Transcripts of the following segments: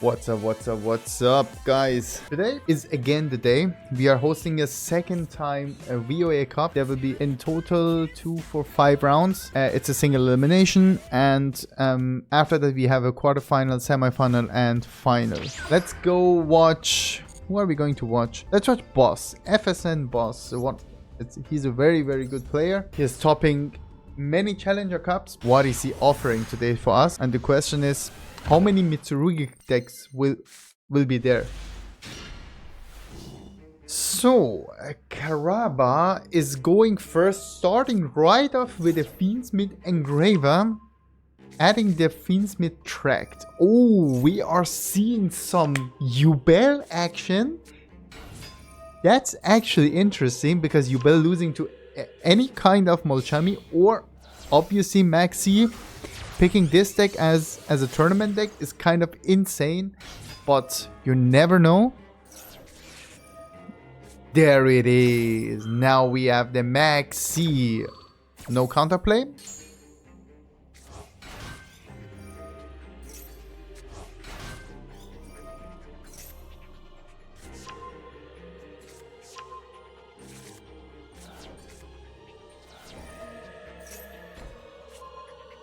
What's up, guys? Today is again the day. We are hosting a second time a VoA Cup. There will be in total 2 for 5 rounds. It's a single elimination, and after that we have a quarterfinal, semifinal, and final. Let's go watch. Who are we going to watch? Let's watch Boss, FSN Boss. He's a very good player. He is topping many Challenger Cups. What is he offering today for us? And the question is, how many Mitsurugi decks will be there? So, Karaba is going first, starting right off with a Fiendsmith Engraver, adding the Fiendsmith Tract. Oh, we are seeing some Yubel action. That's actually interesting because Yubel losing to any kind of Molchami or obviously Maxi. Picking this deck as a tournament deck is kind of insane, but you never know. There it is. Now we have the Maxi. No counterplay.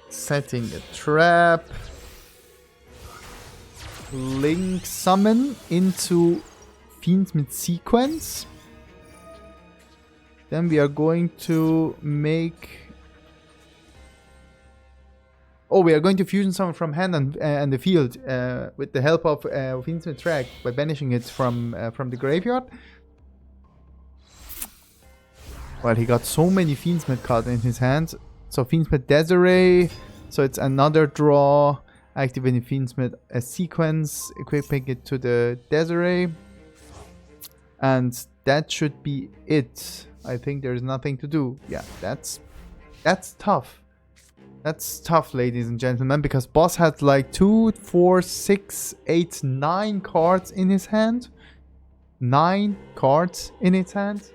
Setting a trap. Link summon into Fiendsmith sequence. Then we are going to make... Oh, we are going to fusion summon from hand and the field with the help of Fiendsmith Tract by banishing it from the graveyard. Well, he got so many Fiendsmith cards in his hand. So Fiendsmith Desiree. So it's another draw, activating Fiendsmith a sequence, equipping it to the Desiree. And that should be it. I think there's nothing to do. Yeah, that's tough. That's tough, ladies and gentlemen, because Boss had like 2, 4, 6, 8, 9 cards in his hand. 9 cards in his hand.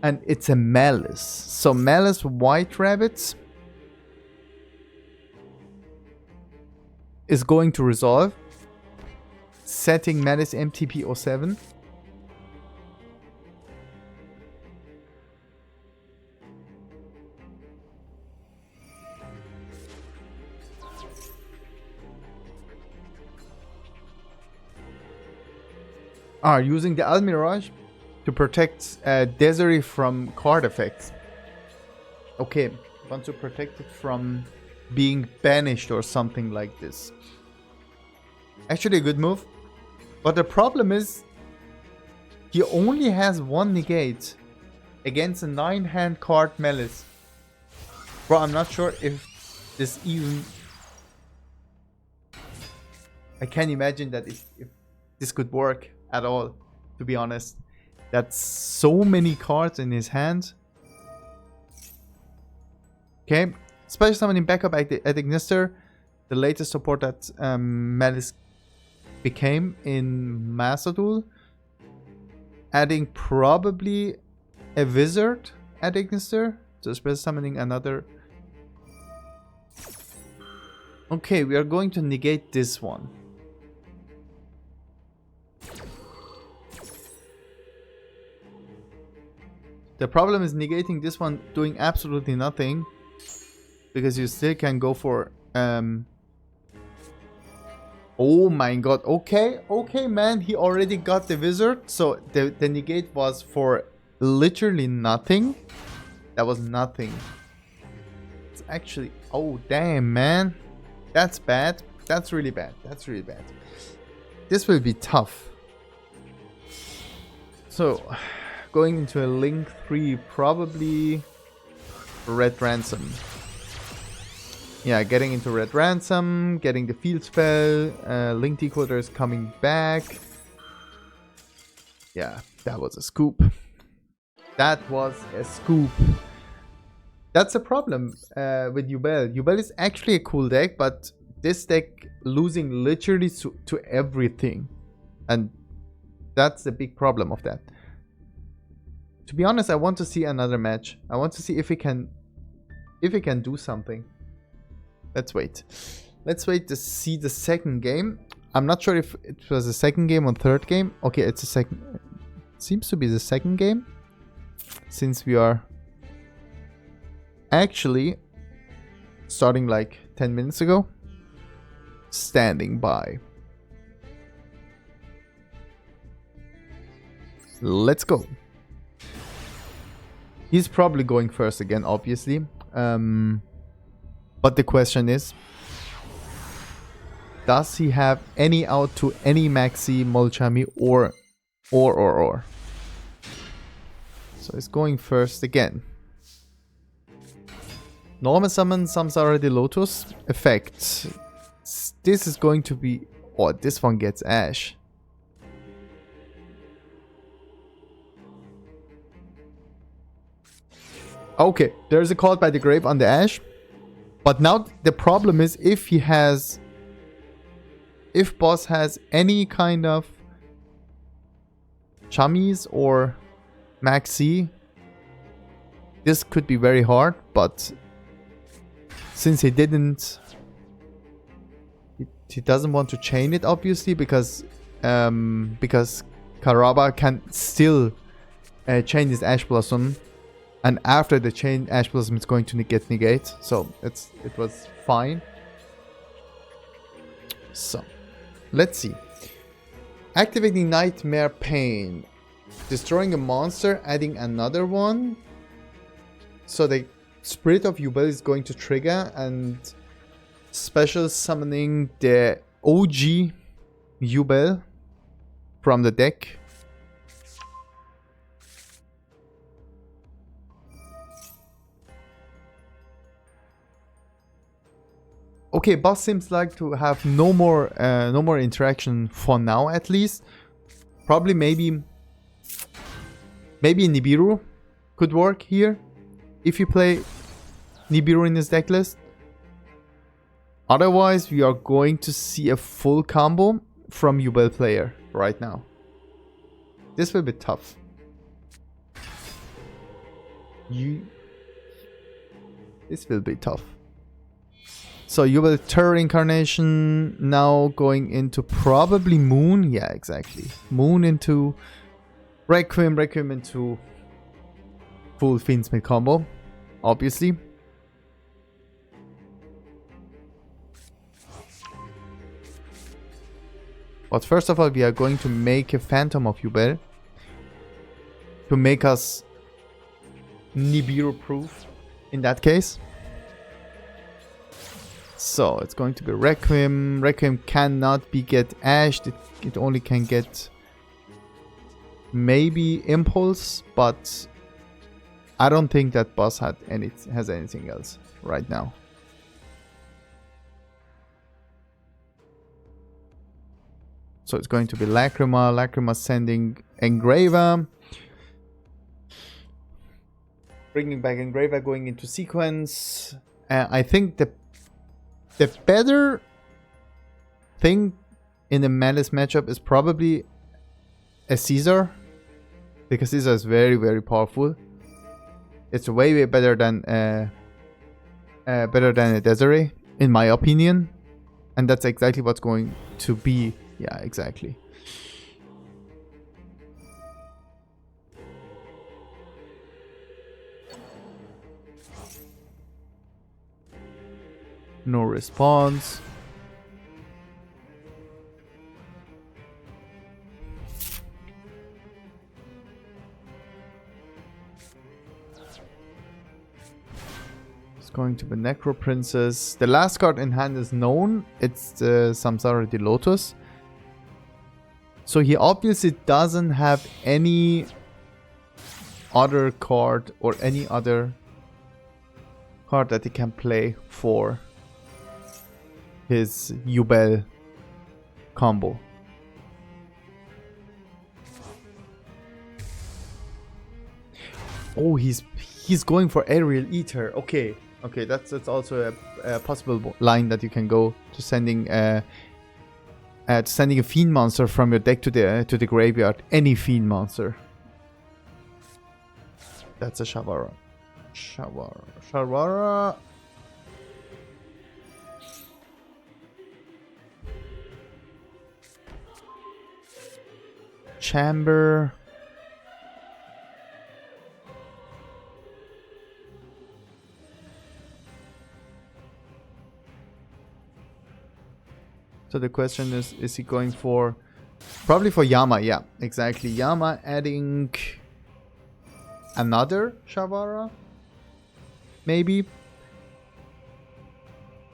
And it's a Malice. So Malice White Rabbits is going to resolve, setting Malice MTP 07. Using the Almirage to protect Desiree from card effects. Okay, want to protect it from being banished or something like this. Actually a good move. But the problem is he only has 1 negate against a 9-hand card Malice. Bro, I'm not sure if this even... I can't imagine that if this could work at all, to be honest. That's so many cards in his hand. Okay. Special summoning backup at Ignister. The latest support that Malice became in Master Duel. Adding probably a Wizard at Ignister. So special summoning another. Okay, we are going to negate this one. The problem is negating this one doing absolutely nothing, because you still can go for oh my god. Okay, man, he already got the Wizard, so the negate was for literally nothing. That was nothing. It's actually, oh damn, man, that's bad. That's really bad. This will be tough. So going into a Link 3, probably Red Ransom. Yeah, getting into Red Ransom, getting the field spell, Link Decoder is coming back. Yeah, that was a scoop. That's a problem with Yubel. Yubel is actually a cool deck, but this deck losing literally to everything. And that's the big problem of that. To be honest, I want to see another match. I want to see if he can do something. Let's wait. Let's wait to see the second game. I'm not sure if it was the second game or third game. Okay, it's a second. Seems to be the second game. Since we are actually starting like 10 minutes ago. Standing by. Let's go. He's probably going first again, obviously. But the question is, does he have any out to any Maxi, Molchami, or? So he's going first again. Normal summon Samsara the Lotus. Effect. This is going to be... Oh, this one gets Ash. Okay, there's a Called by the Grave on the Ash. But now the problem is if he has... If boss has any kind of... Chummies or Maxi, this could be very hard, but... Since he didn't... He doesn't want to chain it, obviously, because Karaba can still chain his Ash Blossom, and after the chain Ash Blossom it's going to get negate, so it was fine. So let's see. Activating Nightmare Pain, destroying a monster, adding another one. So the Spirit of Yubel is going to trigger, and special summoning the OG Yubel from the deck. Okay, boss seems like to have no more interaction for now, at least. Probably maybe Nibiru could work here if you play Nibiru in his deck list. Otherwise, we are going to see a full combo from Yubel player right now. This will be tough. This will be tough. So Yubel Terror Incarnation now going into probably Moon. Yeah, exactly. Moon into Requiem, Requiem into full Fiendsmith combo, obviously. But first of all, we are going to make a Phantom of Yubel to make us Nibiru proof in that case. So it's going to be Requiem. Requiem cannot be get ashed. It only can get maybe Impulse, but I don't think that boss has anything else right now. So it's going to be Lacrima. Lacrima sending Engraver. Bringing back Engraver, going into sequence. I think the better thing in the Malice matchup is probably a Caesar. Because Caesar is very, very powerful. It's way, way better than a Desiree, in my opinion. And that's exactly what's going to be. Yeah, exactly. No response. It's going to be Necro Princess. The last card in hand is known. It's the Samsara the Lotus. So he obviously doesn't have any other card or any other card that he can play for his Yubel combo. Oh, he's going for Aerial Ether. Okay, that's also a possible line that you can go to sending a fiend monster from your deck to the graveyard. Any fiend monster. That's a Shavara. Shavara. chamber. So the question is he going for... Probably for Yama, yeah, exactly. Yama adding another Shavara, maybe,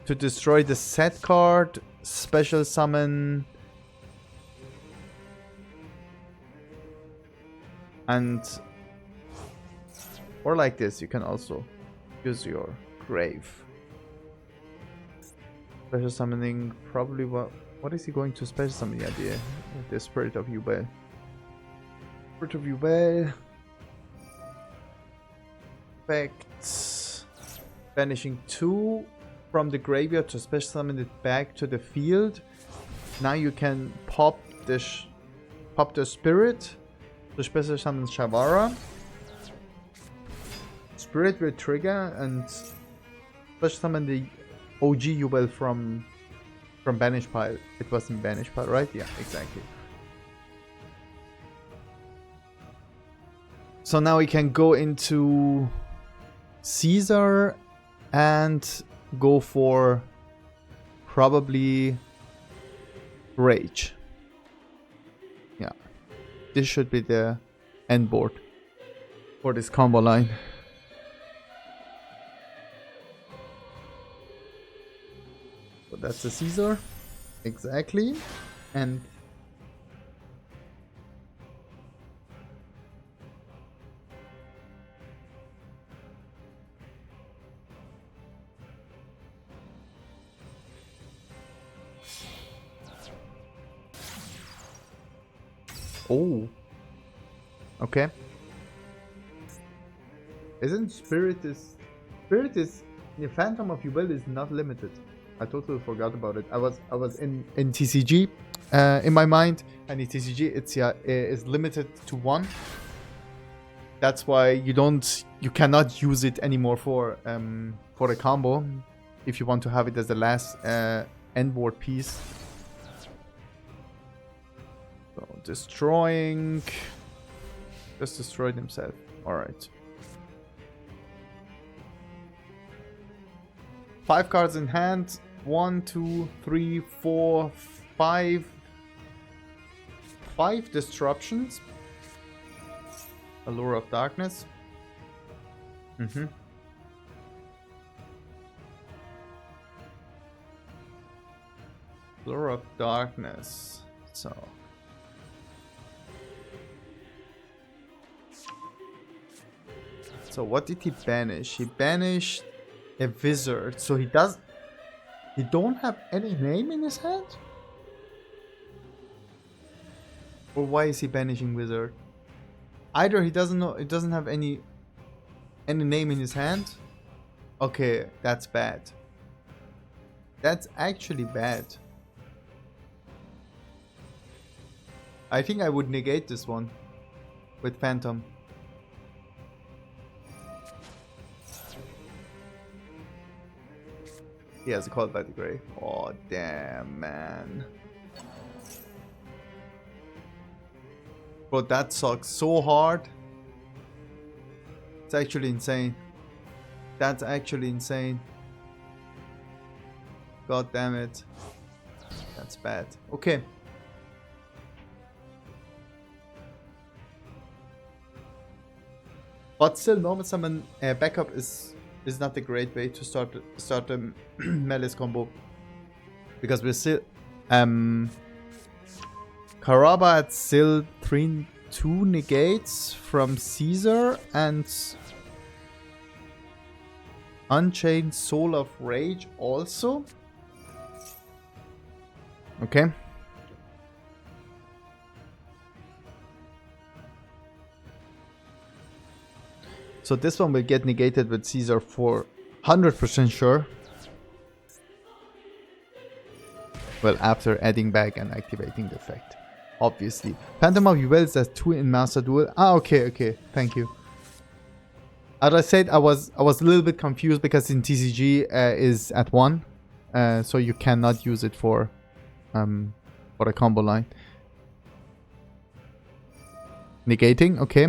to destroy the set card, special summon, and or like this, you can also use your grave. Special summoning, probably what is he going to special summon? Yeah, the Spirit of Yubel. Spirit of Yubel. Effects. Banishing 2 from the graveyard to special summon it back to the field. Now you can pop the Spirit to special summon Shavara. Spirit will trigger and special summon the OG Yubel from Banish Pile. It was in Banish Pile, right? Yeah, exactly. So now we can go into Caesar and go for probably Rage. Yeah. This should be the end board for this combo line. So that's the Caesar. Exactly. And oh. Okay. Isn't Spirit is the Phantom of Yubel is not limited. I totally forgot about it. I was in TCG in my mind, and in TCG is limited to 1. That's why you cannot use it anymore for a combo if you want to have it as the last end board piece. So destroying, just destroyed himself. All right. 5 cards in hand. 1, 2, 3, 4, 5. 5 disruptions. Allure of Darkness. Allure of Darkness. So what did he banish? He banished a wizard. So he don't have any name in his hand? Or why is he banishing wizard? Either he doesn't know, it doesn't have any name in his hand. Okay, that's bad. That's actually bad. I think I would negate this one with Phantom. He has a Called by the Grave. Oh, damn, man. Bro, that sucks so hard. It's actually insane. That's actually insane. God damn it. That's bad. Okay. But still, normal summon backup is not a great way to start a Malice combo, because we're still Karaba had still 2 negates from Caesar and Unchained Soul of Rage also. Okay. So this one will get negated with Caesar for 100% sure. Well, after adding back and activating the effect. Obviously. Phantom of Yubel has 2 in Master Duel. Ah, okay. Thank you. As I said, I was a little bit confused because in TCG is at 1. So you cannot use it for a combo line. Negating, okay.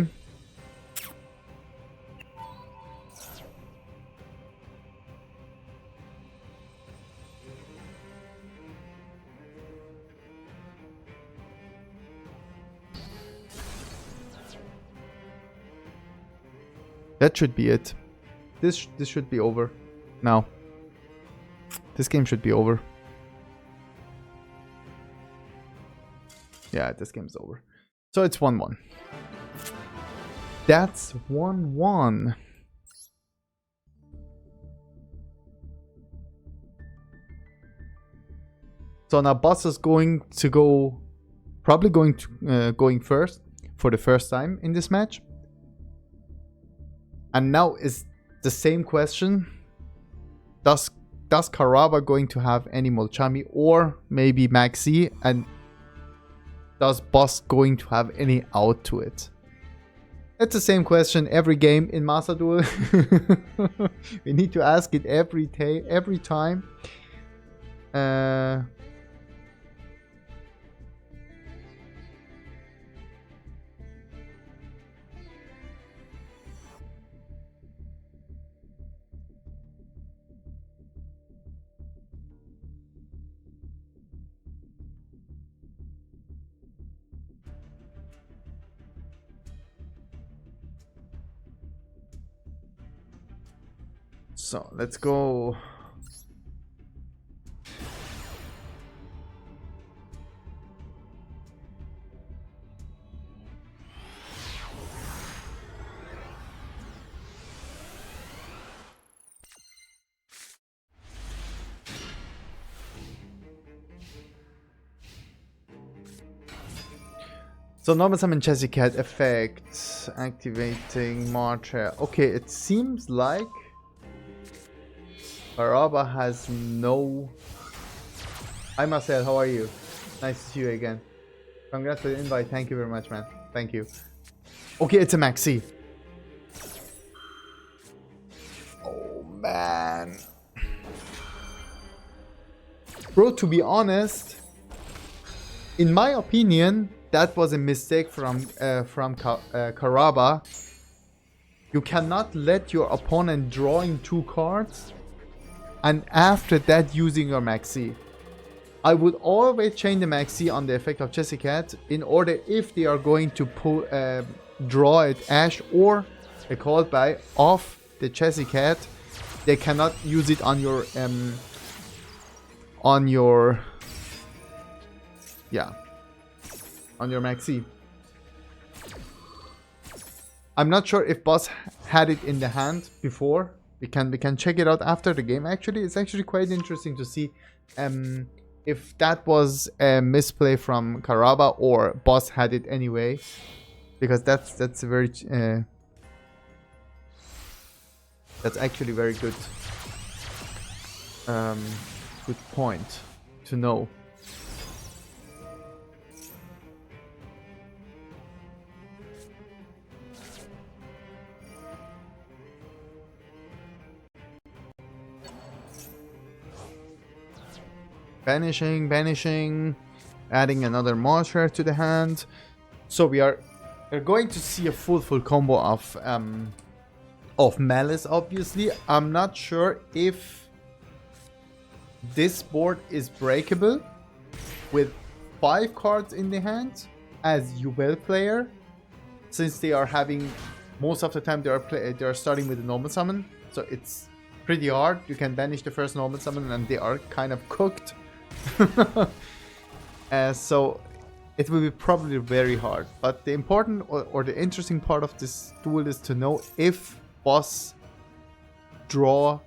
That should be it. This should be over now. This game should be over. Yeah, this game's over. So it's 1-1. That's 1-1. So now Boss is going to go, probably going first for the first time in this match. And now is the same question. Does Karaba going to have any Molchami or maybe Maxi? And does Boss going to have any out to it? It's the same question every game in Master Duel. We need to ask it every time. So let's go. So normal summon Jessica effect, activating Marcher. Okay, it seems like Karaba has no... Hi Marcel, how are you? Nice to see you again. Congrats for the invite, thank you very much, man. Thank you. Okay, it's a Maxi. Oh man. Bro, to be honest, in my opinion, that was a mistake from Karaba. You cannot let your opponent draw in 2 cards and after that using your Maxi. I would always change the Maxi on the effect of Jessica in order if they are going to pull, draw it Ash or a called by off the Jessica, they cannot use it on your Maxi. I'm not sure if Boss had it in the hand before. We can check it out after the game. Actually, it's actually quite interesting to see if that was a misplay from Karaba or Boss had it anyway, because that's a very that's actually very good good point to know. Banishing, adding another monster to the hand. So we're going to see a full combo of Malice, obviously. I'm not sure if this board is breakable with 5 cards in the hand as UL player, since they are having, most of the time they are starting with a normal summon, so it's pretty hard. You can banish the first normal summon and they are kind of cooked. So it will be probably very hard, but the important or the interesting part of this duel is to know if Boss draw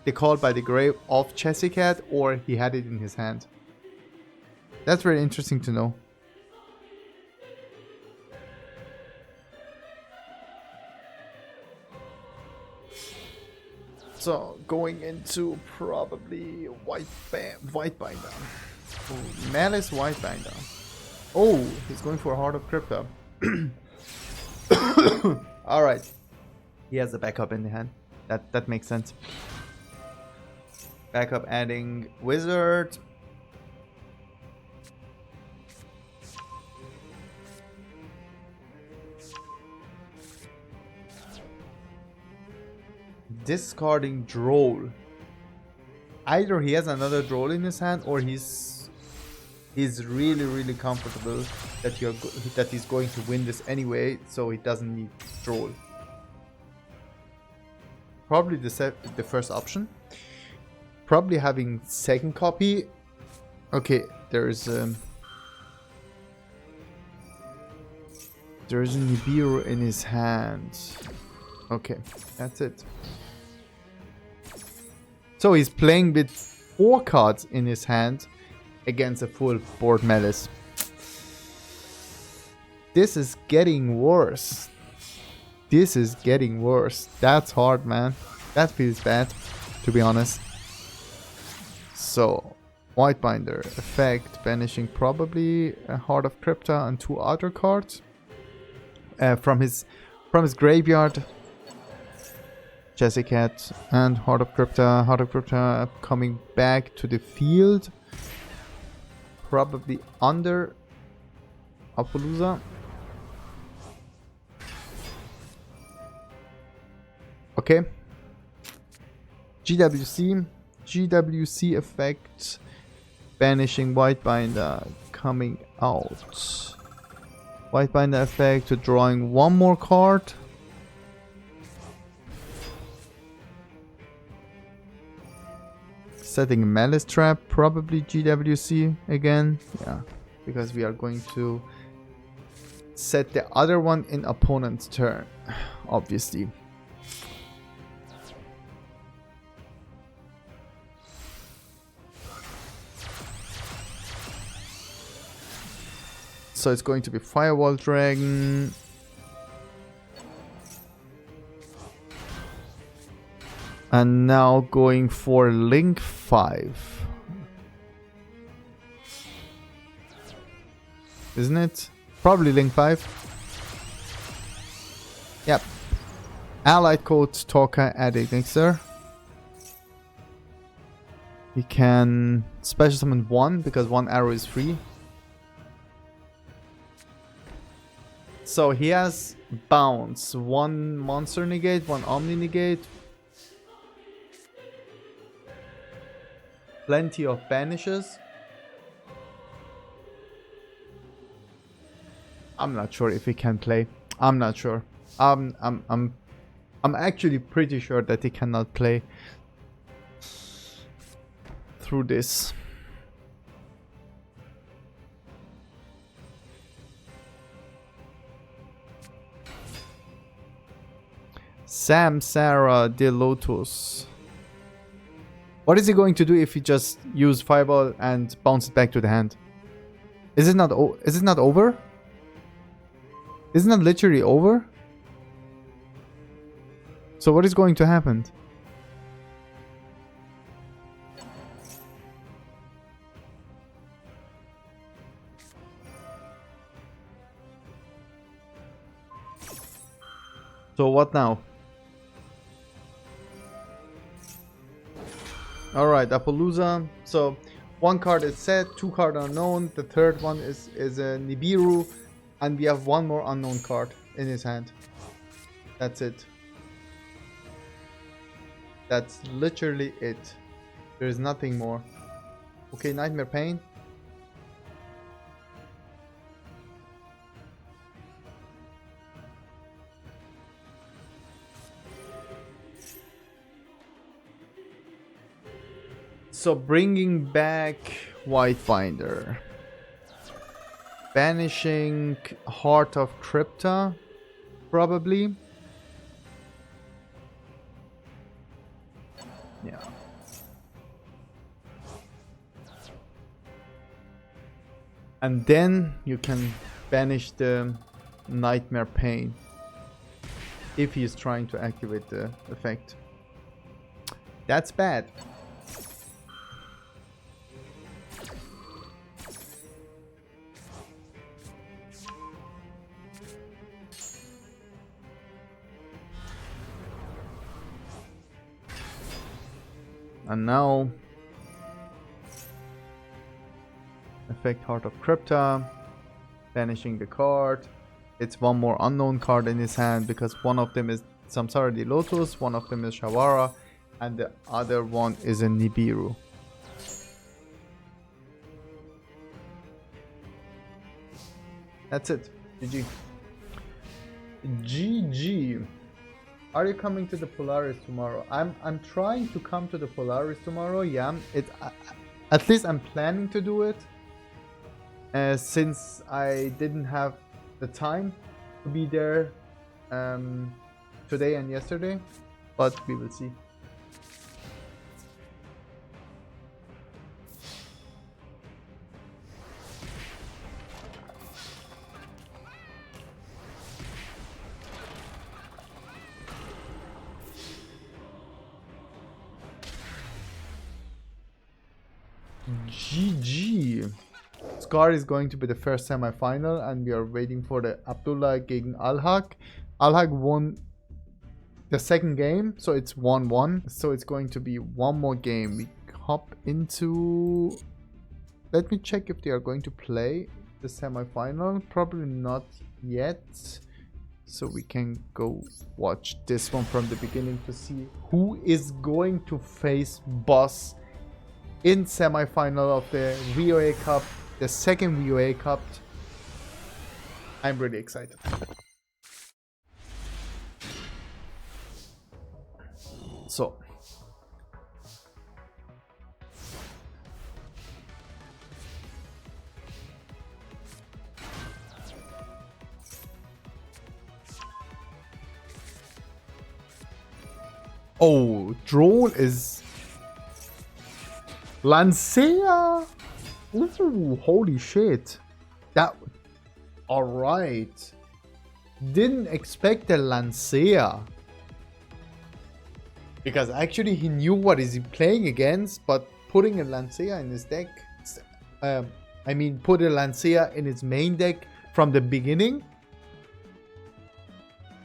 the Call by the Grave of Jessica or he had it in his hand. That's very interesting to know. So going into probably white binder. Oh, Malice white binder. Oh, he's going for a Heart of Crypto. All right, he has a backup in the hand. That makes sense. Backup adding Wizard. discarding Droll. Either he has another Droll in his hand, or he's really comfortable that that he's going to win this anyway, so he doesn't need Droll. Probably the first option. Probably having second copy. Okay, there's a Nibiru in his hand. Okay, that's it. So he's playing with 4 cards in his hand against a full board Malice. This is getting worse. This is getting worse. That's hard, man. That feels bad, to be honest. So, Whitebinder effect, banishing probably a Heart of Crypta and 2 other cards from his graveyard. Jessicat and Heart of Crypta. Heart of Crypta coming back to the field. Probably under Appaloosa. Okay. GWC effect. Banishing Whitebinder coming out. Whitebinder effect to drawing 1 more card. Setting a Malice Trap, probably GWC again. Yeah, because we are going to set the other one in opponent's turn, obviously. So it's going to be Firewall Dragon. And now going for Link 5. Isn't it? Probably Link 5. Yep. Allied Code Talker Addict Elixir. He can special summon 1 because 1 arrow is free. So he has bounce, 1 monster negate, 1 omni negate. Plenty of banishes. I'm not sure if he can play. I'm not sure. I'm actually pretty sure that he cannot play through this. Samsara de Lotus. What is he going to do if he just use Fireball and bounce it back to the hand? Is it not over? Isn't it literally over? So what is going to happen? So what now? Alright, Appaloosa. So 1 card is set, 2 cards are unknown. The third one is a Nibiru. And we have 1 more unknown card in his hand. That's it. That's literally it. There is nothing more. Okay, Nightmare Pain. So bringing back Whitebinder. Banishing Heart of Crypta, probably. Yeah. And then you can banish the Nightmare Pain if he is trying to activate the effect. That's bad. And now, effect Heart of Crypta, banishing the card. It's 1 more unknown card in his hand because one of them is Samsara the Lotus, one of them is Shavara, and the other one is a Nibiru. That's it. GG. GG. Are you coming to the Polaris tomorrow? I'm trying to come to the Polaris tomorrow. Yeah, at least I'm planning to do it. Since I didn't have the time to be there today and yesterday, but we will see. GG. Scar is going to be the first semi-final, and we are waiting for the Abdullah gegen Alhaq. Alhaq won the second game, so it's 1-1. So it's going to be one more game. We hop into... Let me check if they are going to play the semi-final. Probably not yet. So we can go watch this one from the beginning to see who is going to face Boss in semi-final of the VoA Cup, the second VoA Cup. I'm really excited. So. Oh, drone is Lancea. Ooh, holy shit. That... Alright. Didn't expect the Lancea. Because actually he knew what is he playing against, but putting a Lancea in his deck... I mean, put a Lancea in his main deck from the beginning.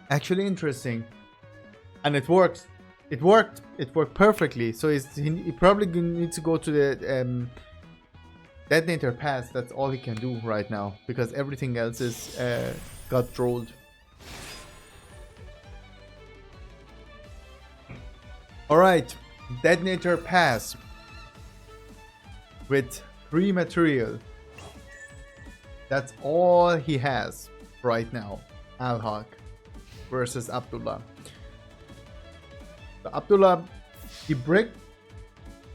Actually interesting. And it works. It worked. It worked perfectly. So he probably needs to go to the Detonator Pass. That's all he can do right now, because everything else is got trolled. Alright, Detonator Pass with 3 material. That's all he has right now. Alhaq versus Abdullah. So Abdullah, he bricked.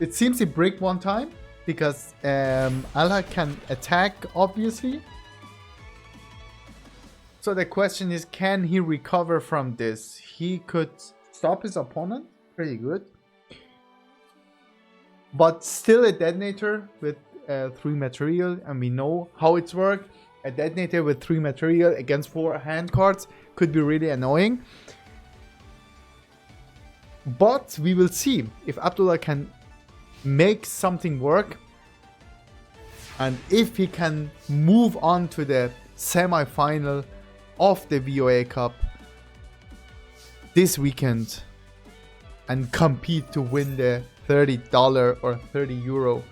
It seems he bricked one time because Alhaq can attack, obviously. So the question is, can he recover from this? He could stop his opponent pretty good, but still a detonator with 3 material, and we know how it's worked. A detonator with 3 material against 4 hand cards could be really annoying. But we will see if Abdullah can make something work, and if he can move on to the semi-final of the VoA Cup this weekend and compete to win the $30 or €30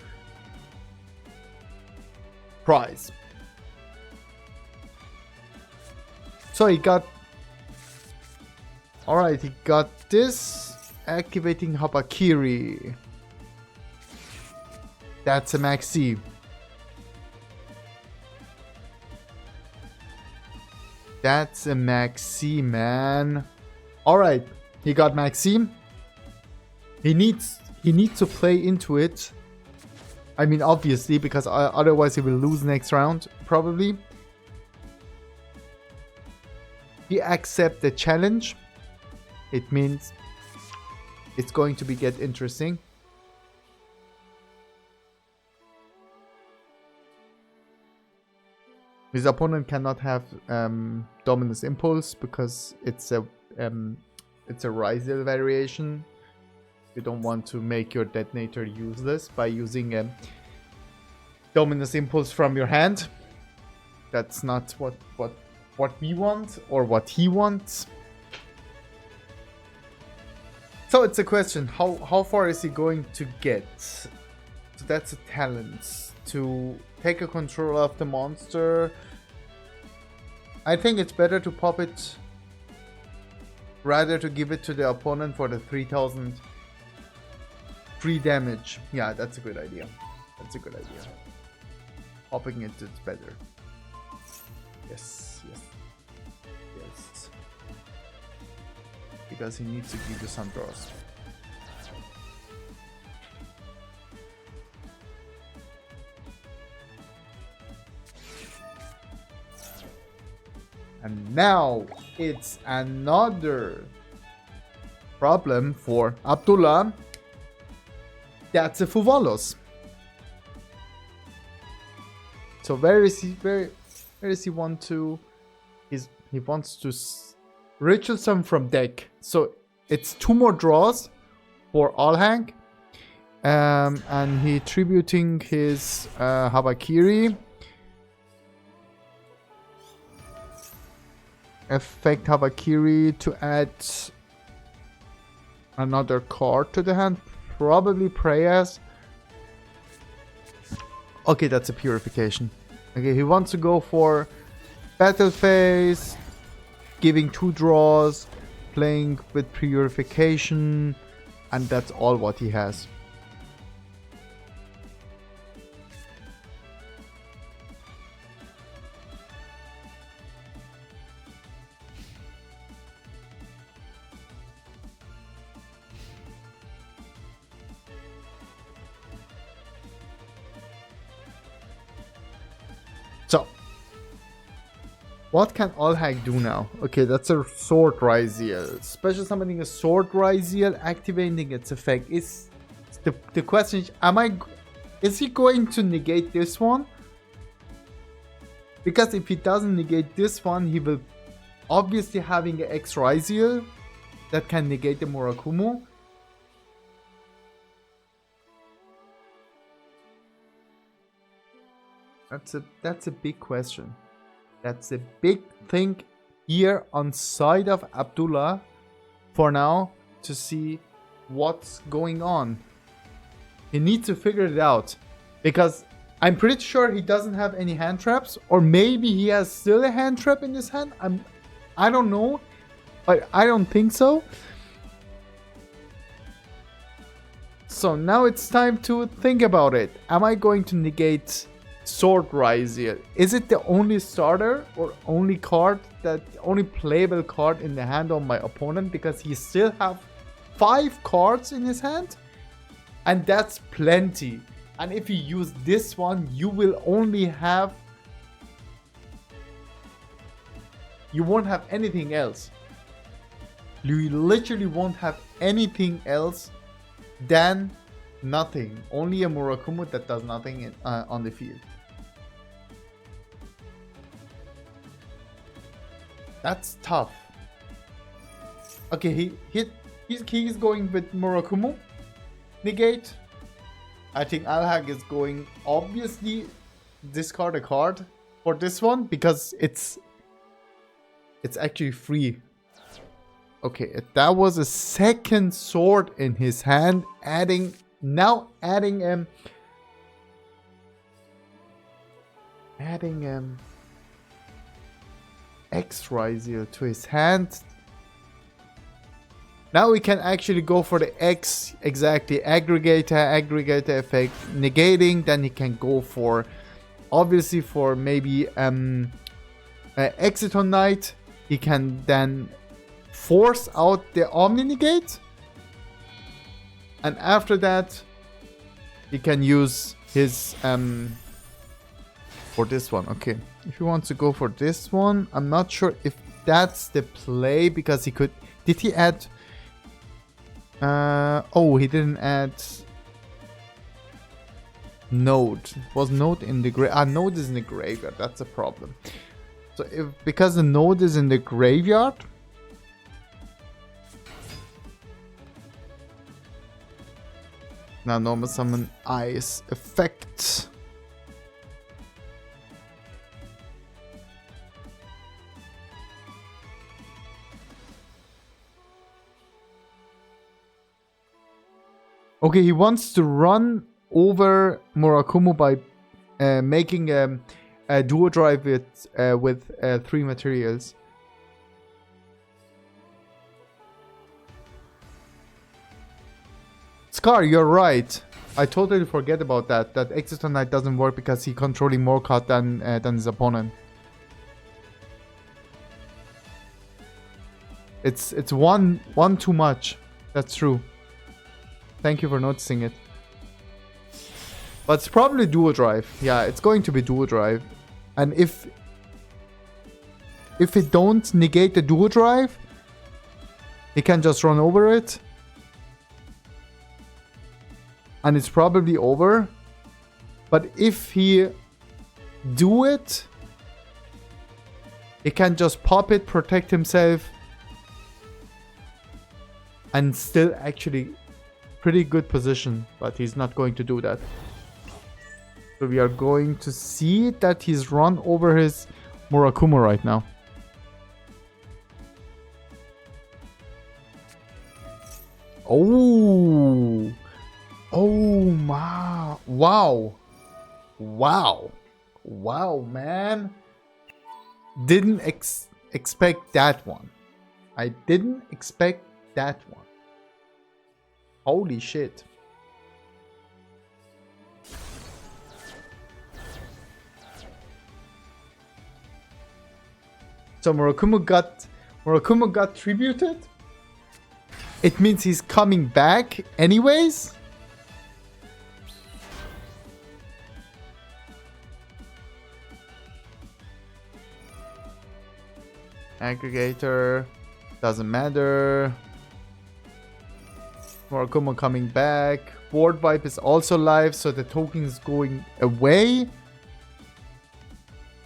prize. So he got... Alright, he got this. Activating Habakiri. That's a Maxi. That's a Maxi, man. Alright, he got Maxi. He needs to play into it. I mean, obviously, because otherwise he will lose next round, probably. He accepts the challenge. It means it's going to get interesting. His opponent cannot have Dominus Impulse because it's a Ryzel variation. You don't want to make your detonator useless by using a Dominus Impulse from your hand. That's not what we want or what he wants. So it's a question, how far is he going to get? So that's a talent. To take a control of the monster. I think it's better to pop it rather to give it to the opponent for the 3000 free damage. Yeah, that's a good idea. That's a good idea. Hopping it is better. Yes, yes, yes. Because he needs to give you some draws. And now it's another problem for Abdullah. That's a Fuvalos. So where is he? Where does he want to? He wants to ritual some from deck. So it's 2 more draws for Alhang. And he tributing his Habakiri. Effect Habakiri to add another card to the hand. Probably Prayas. Okay, that's a purification. Okay, he wants to go for battle phase, giving 2 draws, playing with purification, and that's all what he has. So, what can Alhag do now? Okay, that's a Sword Ryziel. Special summoning a Sword Ryziel, activating its effect. Is the question is he going to negate this one? Because if he doesn't negate this one, he will obviously having an X Ryziel that can negate the Murakumo. That's a big question. That's a big thing here on side of Abdullah for now to see what's going on. He needs to figure it out because I'm pretty sure he doesn't have any hand traps, or maybe he has still a hand trap in his hand. I don't know, but I don't think so. So now it's time to think about it. Am I going to negate Sword Ryziel? Is it the only starter or only playable card in the hand of my opponent? Because he still have 5 cards in his hand, and that's plenty. And if you use this one, you will only have, you won't have anything else. You literally won't have anything else than nothing. Only a Murakumo that does nothing on the field. That's tough. Okay, he's going with Murakumo. Negate. I think Alhag is going obviously discard a card for this one because it's actually free. Okay, that was a second sword in his hand, adding X Ryziel to his hand. Now we can actually go for the X, exactly, aggregator effect, negating. Then he can go for, obviously, for maybe Exiton Knight. He can then force out the Omni Negate. And after that, he can use his, for this one. Okay, if he wants to go for this one, I'm not sure if that's the play because he could, did he add... oh, he didn't add Node. Was Node in the grave? Node is in the graveyard. That's a problem. So because the Node is in the graveyard, now normal summon Ice effect. Okay, he wants to run over Murakumo by making a duo drive with 3 materials. Scar, you're right. I totally forget about that. That Exeter Knight doesn't work because he's controlling more card than his opponent. It's one too much. That's true. Thank you for noticing it. But it's probably dual drive. Yeah, it's going to be dual drive. And if it don't negate the dual drive, he can just run over it. And it's probably over. But if he do it, he can just pop it, protect himself, and still actually pretty good position. But he's not going to do that. So we are going to see that he's run over his Murakumo right now. Oh. Oh my. Wow. Wow. Wow, man. Didn't expect that one. I didn't expect that one. Holy shit. So Murakumo got tributed. It means he's coming back anyways. Aggregator doesn't matter. Murakumo coming back. Board wipe is also live, so the token is going away.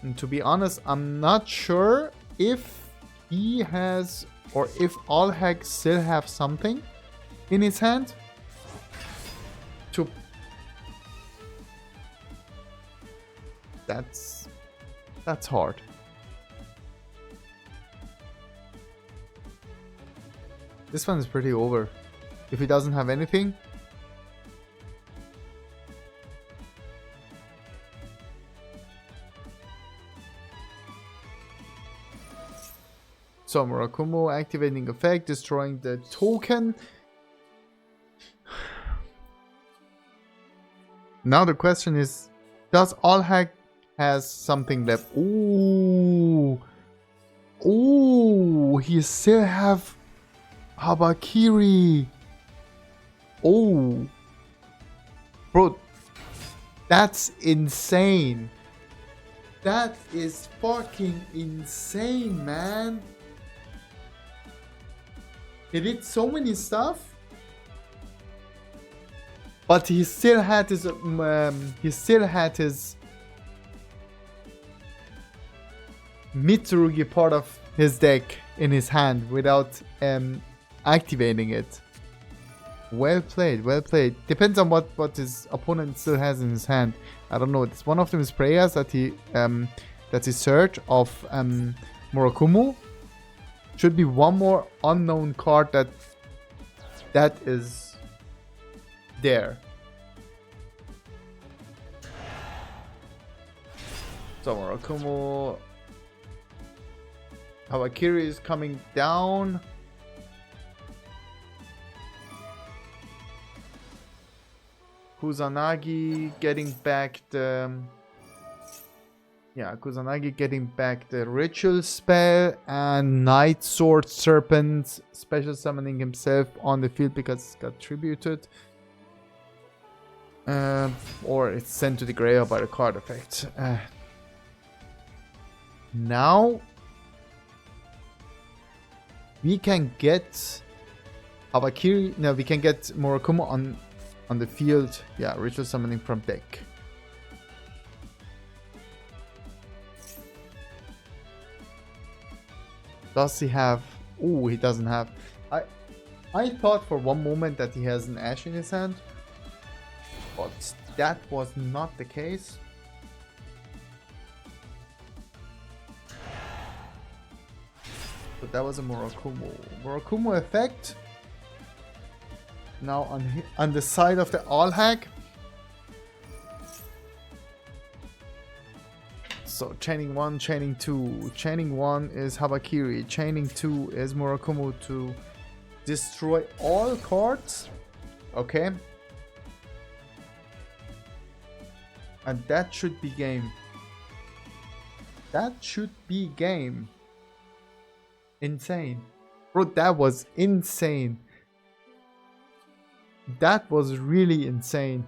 And to be honest, I'm not sure if he has, or if all hacks still have something in his hand to... That's hard. This one is pretty over. If he doesn't have anything. So Murakumo activating effect, destroying the token. Now the question is, does all hack has something left? Ooh. Ooh, he still have Habakiri. Oh. Bro, that's insane. That is fucking insane, man. He did so many stuff, but he still had his Mitsurugi part of his deck in his hand without activating it. Well played, well played. Depends on what his opponent still has in his hand. I don't know. It's one of them is prayers that he search of Murakumo. Should be one more unknown card that is there. So Murakumo. Hawakiri is coming down. Kusanagi getting back the... Yeah, Kusanagi getting back the ritual spell, and Night Sword Serpent special summoning himself on the field because it got tributed. Or it's sent to the graveyard by the card effect. Now we can get Habakiri. No, we can get Murakumo on the field. Yeah, ritual summoning from deck. Does he have... Oh, he doesn't have... I thought for one moment that he has an Ash in his hand. But that was not the case. But that was a Murakumo. Murakumo effect. Now on the side of the all hack. So chaining 1, chaining 2. Chaining 1 is Habakiri. Chaining 2 is Murakumo to destroy all cards Okay. And that should be game. That should be game. Insane. Bro, that was insane. That was really insane.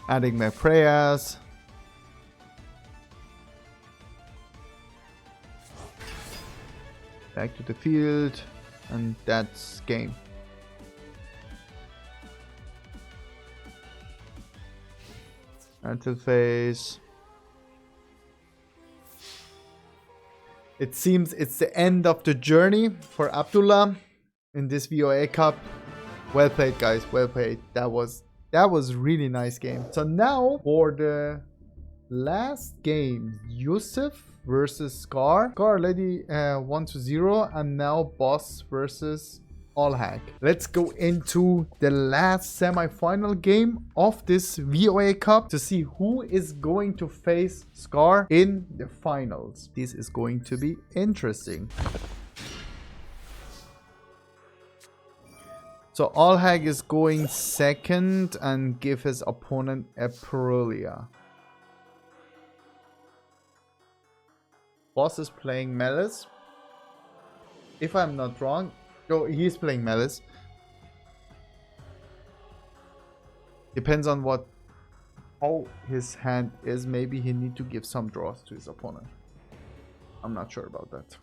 Adding my prayers. Back to the field. And that's game. Until phase. It seems it's the end of the journey for Abdullah in this VoA Cup. Well played, guys. Well played. That was really nice game. So now for the last game, Yusuf versus Scar. Scar already 1-0, and now Boss versus Allhack. Let's go into the last semi-final game of this VoA Cup to see who is going to face Scar in the finals. This is going to be interesting. So Allhack is going second and give his opponent a Perulia. Boss is playing Malice. If I'm not wrong. Oh, he's playing Malice. Depends on how his hand is. Maybe he need to give some draws to his opponent. I'm not sure about that.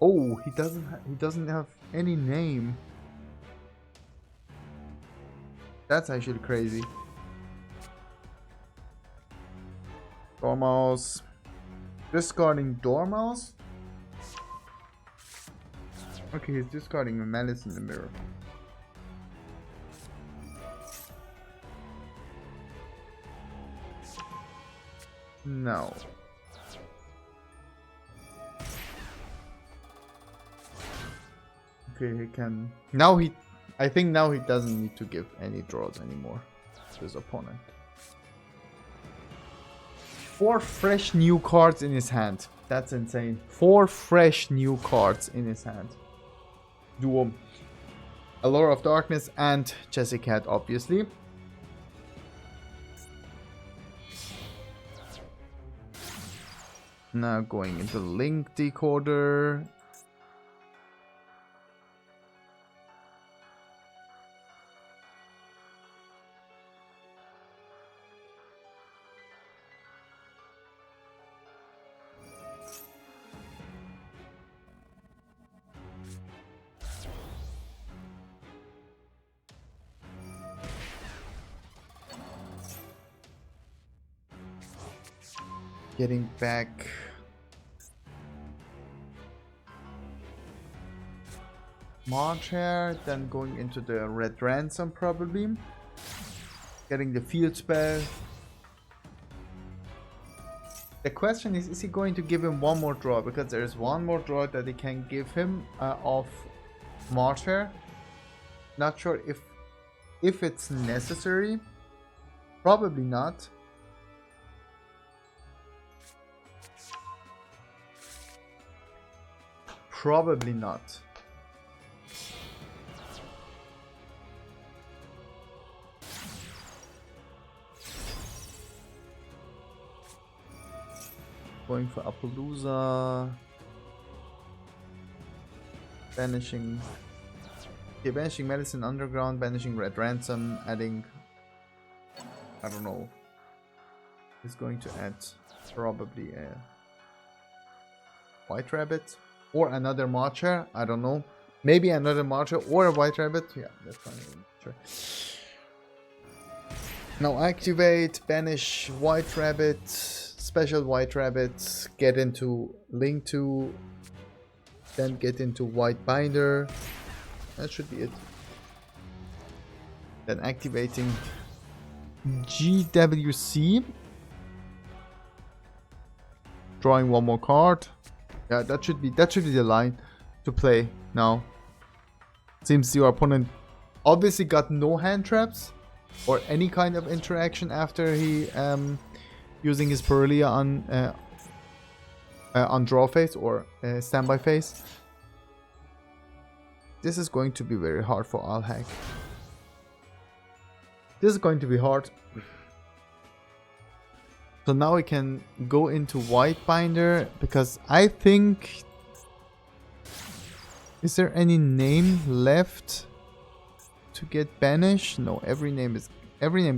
Oh, he doesn't have any name. That's actually crazy. Dormouse. Discarding Dormouse? Okay, he's discarding a Malice in the Mirror. No. Okay, he can... Now I think now he doesn't need to give any draws anymore to his opponent. 4 fresh new cards in his hand. That's insane. 4 fresh new cards in his hand. Duo. Allure of Darkness and Jessica, obviously. Now going into Link Decoder. Getting back March here, then going into the Red Ransom probably. Getting the field spell. The question is he going to give him one more draw? Because there is one more draw that he can give him of March here. Not sure if it's necessary. Probably not. Probably not. Going for Appaloosa. Banishing. Okay, banishing Medicine Underground, banishing Red Ransom, adding... I don't know. He's going to add probably a White Rabbit. Or another Marcher, I don't know. Maybe another Marcher or a White Rabbit. Yeah, that's fine. Sure. Now activate, banish White Rabbit, special White Rabbit, get into Link 2, then get into White Binder. That should be it. Then activating GWC. Drawing one more card. Yeah, that should be the line to play now. Seems your opponent obviously got no hand traps or any kind of interaction after he using his Perelia on draw phase or standby phase. This is going to be very hard for Alhack. This is going to be hard. So now we can go into White Binder because I think... Is there any name left to get banished? No, every name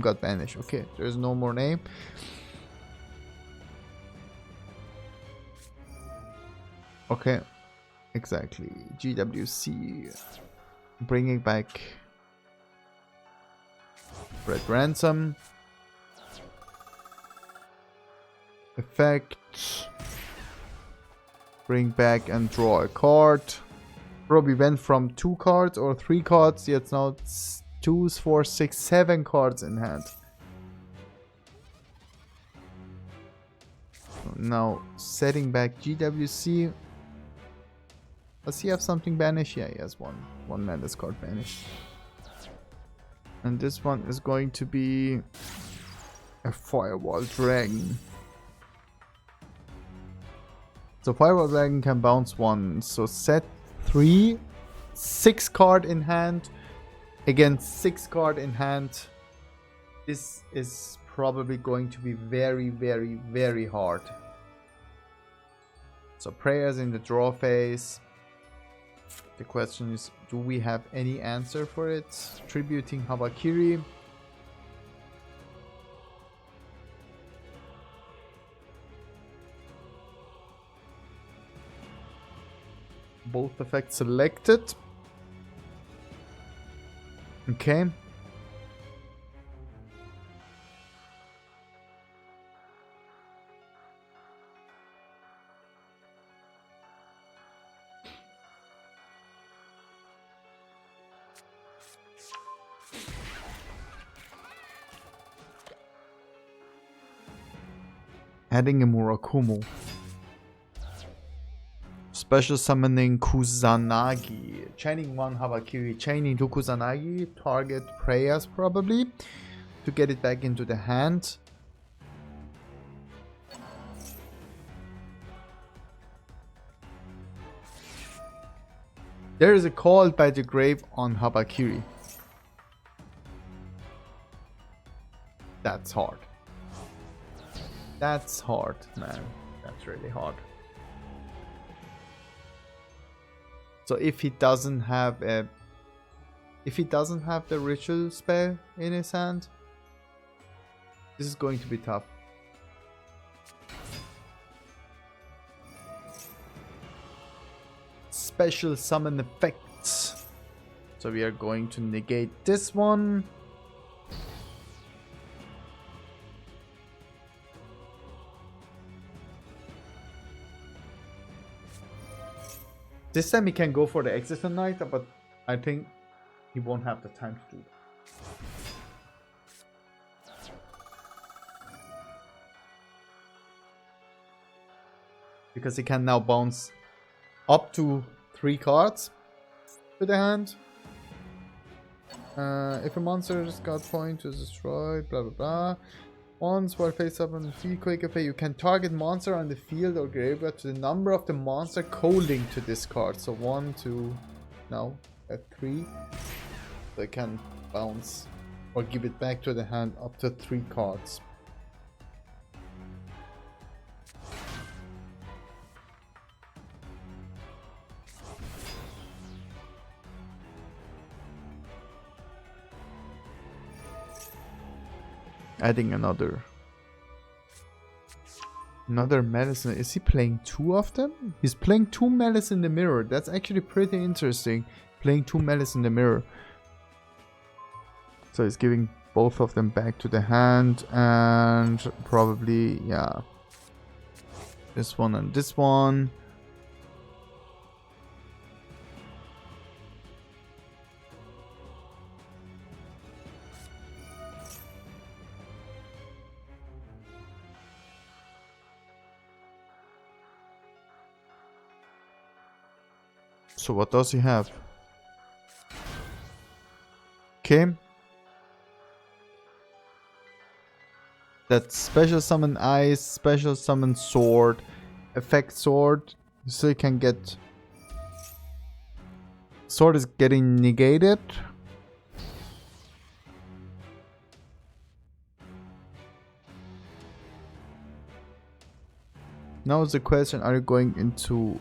got banished. Okay, there's no more name. Okay, exactly. GWC, bringing back Red Ransom. Effect. Bring back and draw a card. Probably went from 2 cards or 3 cards. Yet now it's 2, 4, 6, 7 cards in hand. So now setting back GWC. Does he have something banished? Yeah, he has one Madness card banished. And this one is going to be a Firewall Dragon. So Firewall Dragon can bounce 1. So set 3, 6 card in hand. Again, 6 card in hand. This is probably going to be very, very, very hard. So prayers in the draw phase. The question is, do we have any answer for it? Tributing Habakiri. Both effects selected. Okay. Adding a Murakumo. Special summoning Kusanagi. Chaining 1 Habakiri. Chaining 2 Kusanagi. Target prayers probably. To get it back into the hand. There is a call by the grave on Habakiri. That's hard. That's hard, man. That's really hard. So if he doesn't have the ritual spell in his hand, this is going to be tough. Special summon effects. So we are going to negate this one. This time he can go for the Exeter Knight, but I think he won't have the time to do that. Because he can now bounce up to 3 cards to the hand. If a monster has got point to destroy, blah blah blah. Once while face up on the field, quick effect, you can target monster on the field or graveyard to the number of the monster co-linked to this card. So 1, 2, now at 3. So I can bounce or give it back to the hand up to 3 cards. Adding another medicine. Is he playing 2 of them? He's playing 2 malice in the mirror. That's actually pretty interesting. Playing 2 malice in the mirror. So he's giving both of them back to the hand and probably, yeah, this one and this one. So what does he have? Okay. That's special summon ice, special summon sword, effect sword. So you can get... Sword is getting negated. Now is the question, are you going into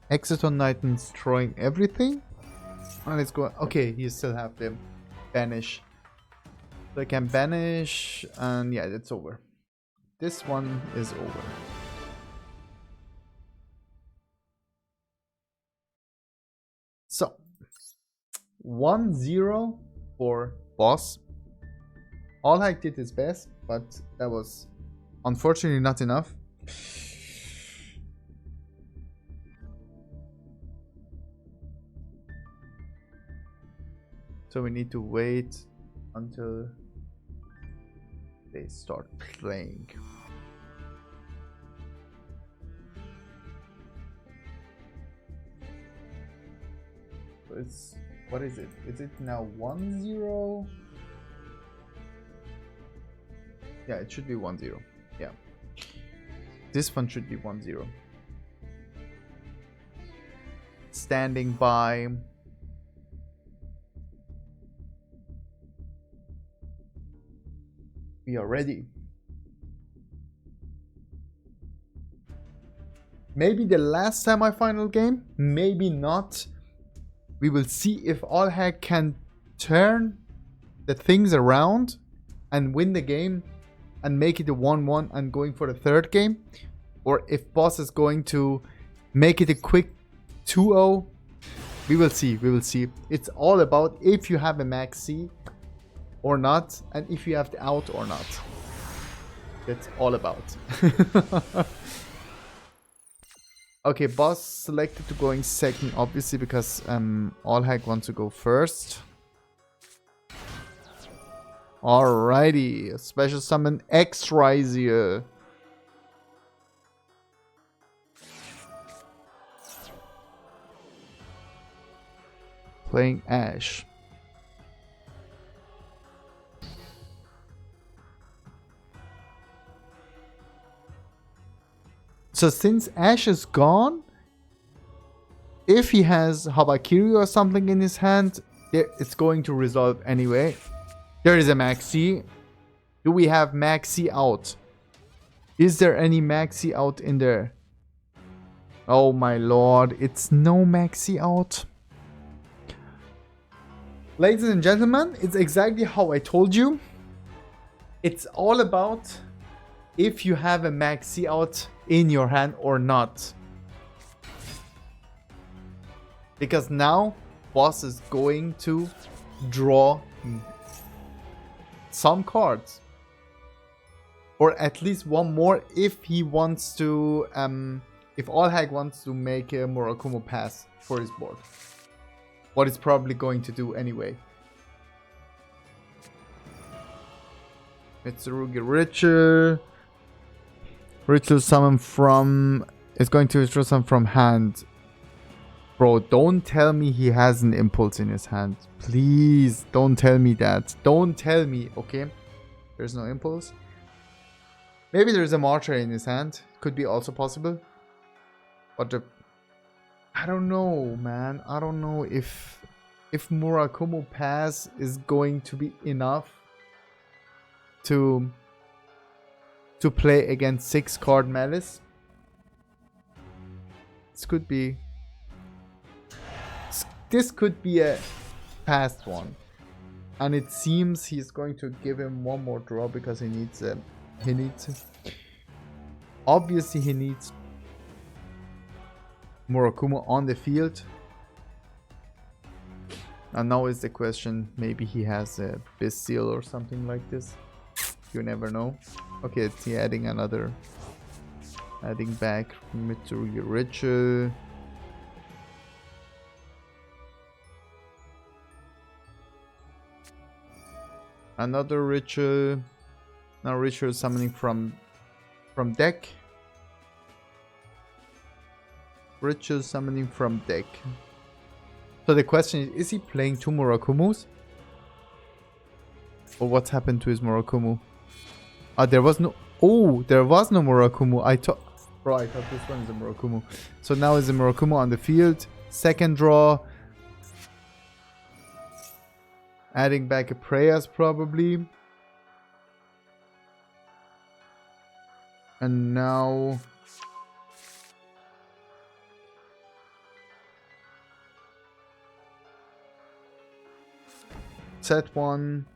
Exeton Knight and destroying everything? And it's going... Okay, you still have them. Banish. So I can banish, and yeah, it's over. This one is over. So, 1-0 for boss. Allhack did his best, but that was unfortunately not enough. So we need to wait until they start playing. So it's... What is it? Is it now 1-0? Yeah, it should be 1-0. Yeah. This one should be 1-0. Standing by. We are ready. Maybe the last semi-final game, maybe not. We will see if Allhack can turn the things around and win the game and make it a 1-1 and going for the third game, or if boss is going to make it a quick 2-0. We will see. We will see. It's all about if you have a max C or not, and if you have the out or not. That's all about. Okay, boss selected to going second, obviously, because Allhack wants to go first. Alrighty, special summon X-Rizier. Playing Ash. So since Ash is gone, if he has Habakiri or something in his hand, it's going to resolve anyway. There is a Maxi. Do we have Maxi out? Is there any Maxi out in there? Oh my lord, it's no Maxi out. Ladies and gentlemen, it's exactly how I told you. It's all about if you have a Maxi out in your hand or not. Because now boss is going to draw some cards, or at least one more if he wants to if Allhack wants to make a Murakumo pass for his board, what it's probably going to do anyway. Mitsurugi Ritual summon from... It's going to ritual summon from hand. Bro, don't tell me he has an impulse in his hand. Please, don't tell me that. Don't tell me, okay? There's no impulse. Maybe there's a Marcher in his hand. Could be also possible. But I don't know, man. I don't know if Murakumo pass is going to be enough to play against 6-card Malice. This could be a fast one, and it seems he's going to give him one more draw because he needs obviously he needs Murakumo on the field. And now is the question, maybe he has a Biz Seal or something like this. You never know. Okay, it's he adding back Mitsurugi Ritual. Another ritual. Now ritual summoning from deck. ritual summoning from deck. So the question is he playing 2 Murakumus? Or what's happened to his Murakumu? There was no... Oh, there was no Murakumu. I thought... Bro, I thought this one is a Murakumu. So now is a Murakumu on the field. Second draw. Adding back a Prayers probably. And now... Set 1.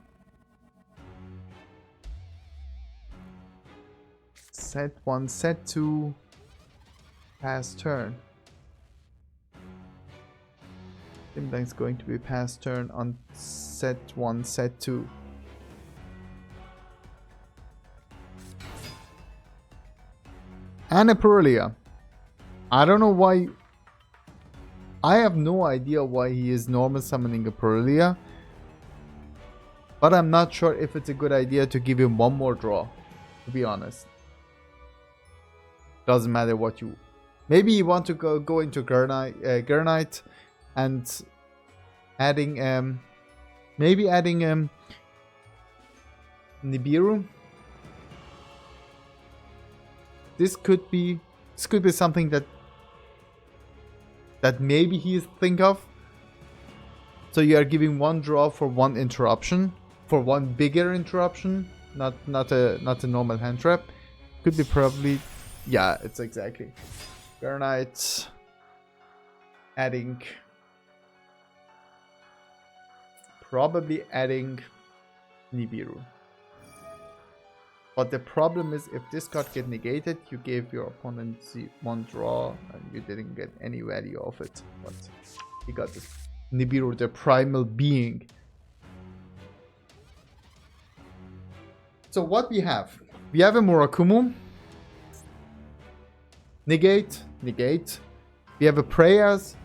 Set 1, set 2. Pass turn. Dimbank's going to be pass turn on set 1, set 2. And a Purulia. I don't know why. I have no idea why he is normal summoning a Purulia. But I'm not sure if it's a good idea to give him one more draw. To be honest. Doesn't matter what you... Maybe you want to go into Gernite and adding... maybe adding Nibiru. This could be something that maybe he think of. So you are giving one draw for one interruption, for one bigger interruption, not a normal hand trap. Could be probably, yeah, it's exactly Gernite adding, probably adding Nibiru. But the problem is, if this card get negated, you gave your opponent one draw and you didn't get any value of it. But he got this Nibiru, the primal being. So what we have? We have a Murakumo. Negate. We have a Prayers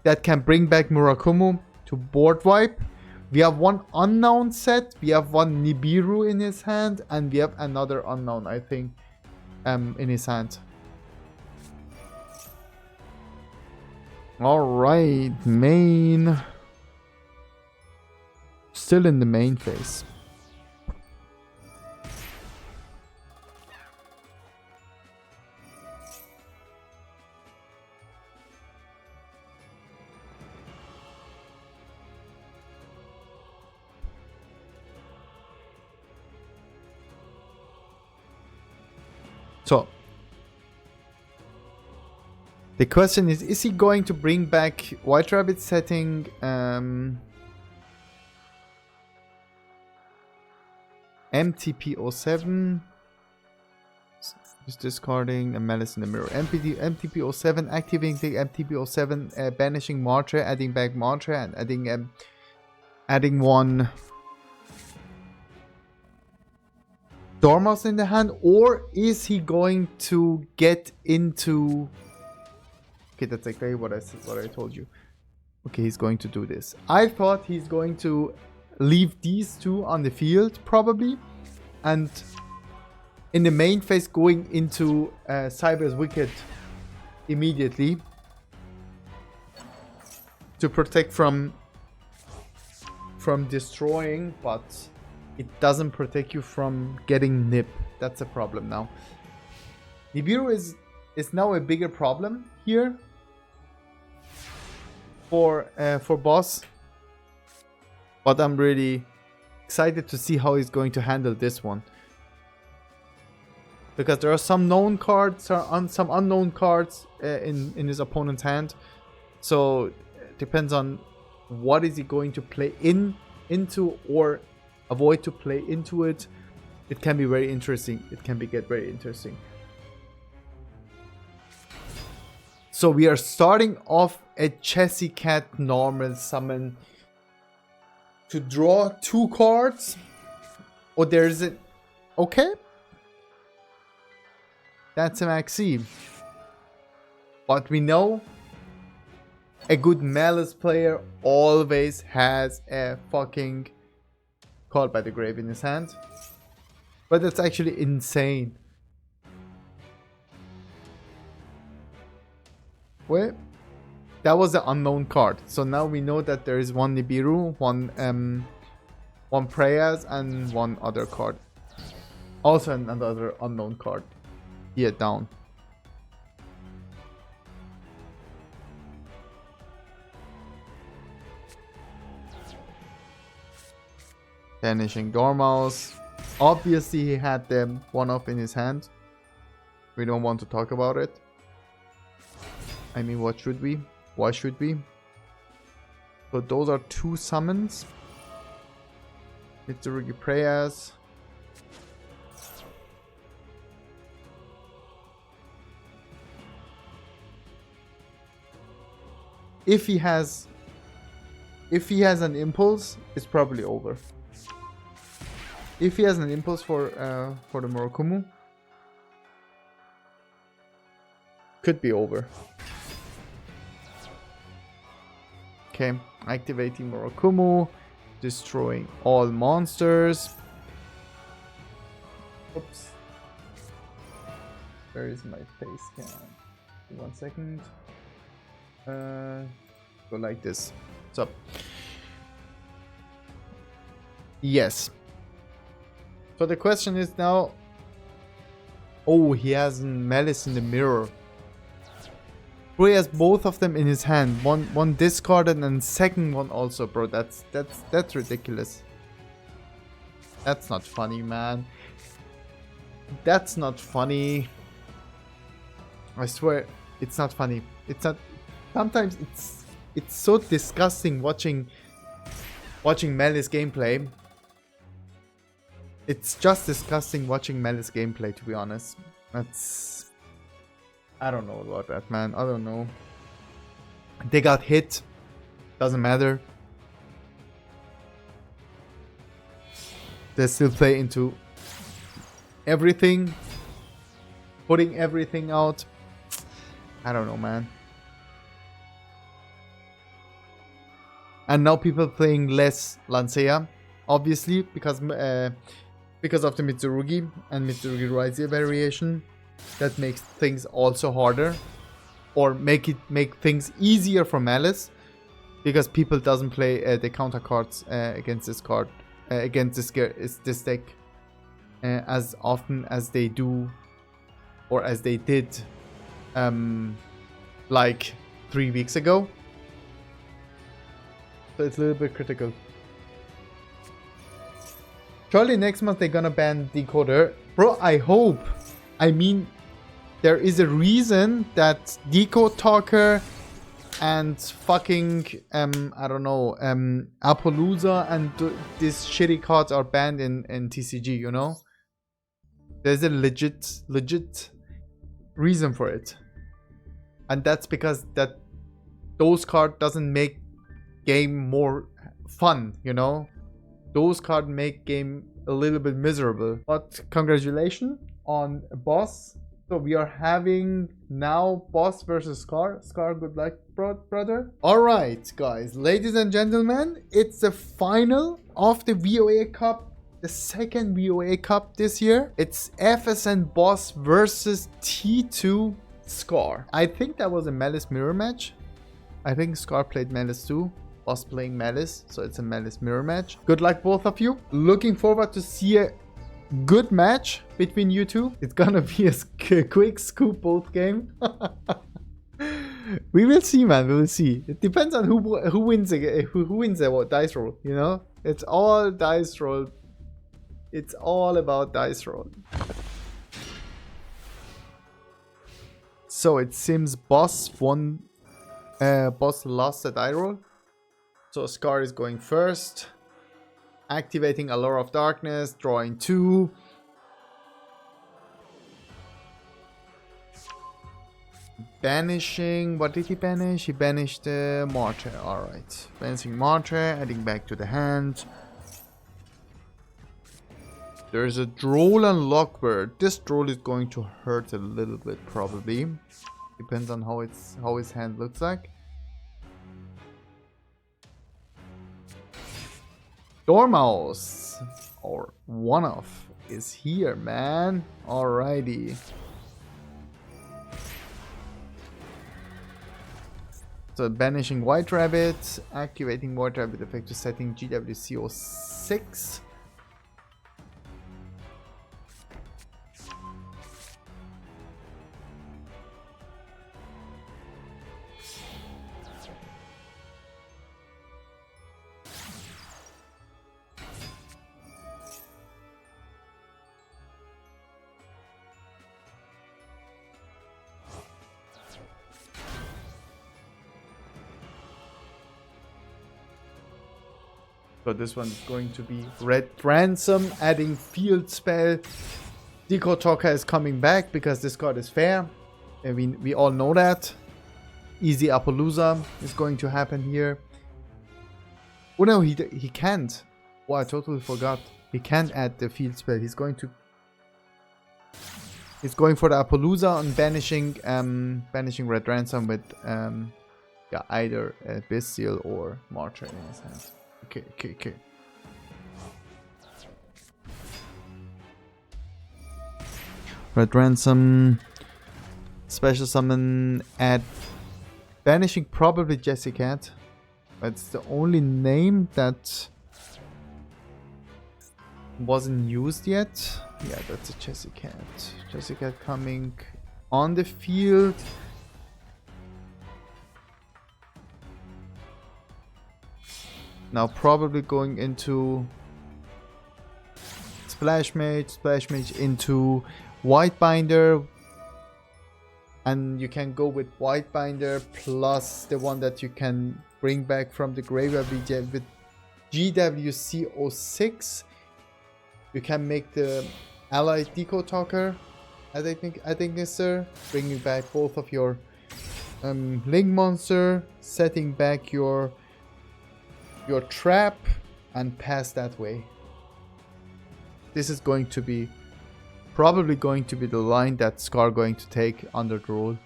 that can bring back Murakumo to board wipe. We have one unknown set, we have one Nibiru in his hand, and we have another unknown, I think, in his hand. Alright, main. Still in the main phase. So, the question is he going to bring back White Rabbit setting MTP07? Just discarding a Malice in the Mirror. MTP07, activating MTP07, banishing Martre, adding back Martre, and adding one Dormouse in the hand, or is he going to get into... Okay, that's exactly what I told you. Okay, he's going to do this. I thought he's going to leave these two on the field, probably, and in the main phase going into Cyber's Wicked immediately to protect from destroying, but it doesn't protect you from getting nip. That's a problem now. Nibiru is now a bigger problem here for boss. But I'm really excited to see how he's going to handle this one. Because there are some known cards, some unknown cards in his opponent's hand. So it depends on what is he going to play into or avoid to play into it. It can be very interesting. It can get very interesting. So we are starting off a Chessy Cat normal summon to draw 2 cards. Or there's a... Okay. That's a Maxi. But we know a good Malice player always has a fucking Called by the Grave in his hand. But that's actually insane. Well, that was the unknown card. So now we know that there is one Nibiru, one Prayas, and one other card. Also another unknown card. Here down. Banishing Dormouse. Obviously he had them one up in his hand. We don't want to talk about it. I mean, what should we? Why should we? So those are 2 summons. Mitsurugi Prayas. If he has an impulse, it's probably over. If he has an impulse for the Morokumu, could be over. Okay, activating Morokumu, destroying all monsters. Oops. Where is my face scan? 1 second. Go like this. So, yes. So the question is now. Oh, he has Malice in the Mirror. Bro, he has both of them in his hand. One discarded and second one also, bro. That's ridiculous. That's not funny, man. That's not funny. I swear, it's not funny. It's not. Sometimes it's so disgusting watching Malice gameplay. It's just disgusting watching Malice gameplay, to be honest. That's... I don't know about that, man. I don't know. They got hit. Doesn't matter. They still play into everything. Putting everything out. I don't know, man. And now people playing less Lancea, obviously, because of the Mitsurugi and Mitsurugi Raizia variation. That makes things also harder, or make things easier for Malice, because people doesn't play the counter cards against this card, against this deck as often as they do, or as they did, like 3 weeks ago. So it's a little bit critical. Surely next month they're gonna ban Decoder. Bro, I hope. I mean, there is a reason that Decode Talker and fucking, I don't know, Appaloosa and these shitty cards are banned in TCG, you know? There's a legit reason for it. And that's because those cards doesn't make game more fun, you know? Those cards make game a little bit miserable. But congratulations on boss. So we are having now boss versus Scar. Scar, good luck, brother. Alright, guys, ladies and gentlemen, it's the final of the VoA Cup. The second VoA Cup this year. It's FSN boss versus T2 Scar. I think that was a Malice mirror match. I think Scar played Malice too. Boss playing Malice, so it's a Malice mirror match. Good luck, both of you. Looking forward to see a good match between you two. It's gonna be a quick scoop both game. We will see, man. We will see. It depends on who wins the dice roll. You know, it's all dice roll. It's all about dice roll. So it seems boss won. Boss lost the die roll. So Scar is going first. Activating Allure of Darkness, drawing 2. Banishing, what did he banish? He banished the Martyr, alright. Banishing Martyr, adding back to the hand. There's a Droll and Lockbird. This Droll is going to hurt a little bit probably. Depends on how his hand looks like. Dormouse, or one of, is here, man. Alrighty. So banishing White Rabbit, activating White Rabbit effect to setting GWCO6. So this one is going to be Red Ransom, adding field spell. Deco Talker is coming back because this card is fair. And we all know that. Easy Appaloosa is going to happen here. Oh no, he can't. Oh, I totally forgot. He can't add the field spell. He's going for the Appaloosa on banishing Red Ransom with yeah, either Bestial or Marcher in his hand. Okay. Red Ransom. Special summon at banishing probably Jessicat. That's the only name that wasn't used yet. Yeah, that's a Jessicat. Jessicat coming on the field. Now probably going into Splash Mage into White Binder. And you can go with White Binder plus the one that you can bring back from the graveyard with GWCO6. You can make the allied Deco Talker, I think yes sir. Bringing back both of your Link Monster, setting back your trap and pass that way. This is going to be probably going to be the line that Scar going to take under Droll.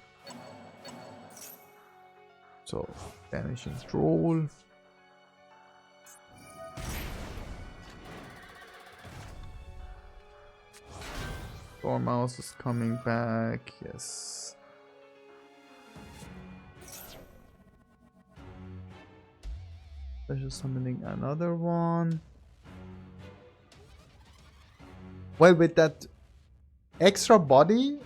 So banishing Droll. Dormouse is coming back, yes. Special summoning another one. Well, with that extra body,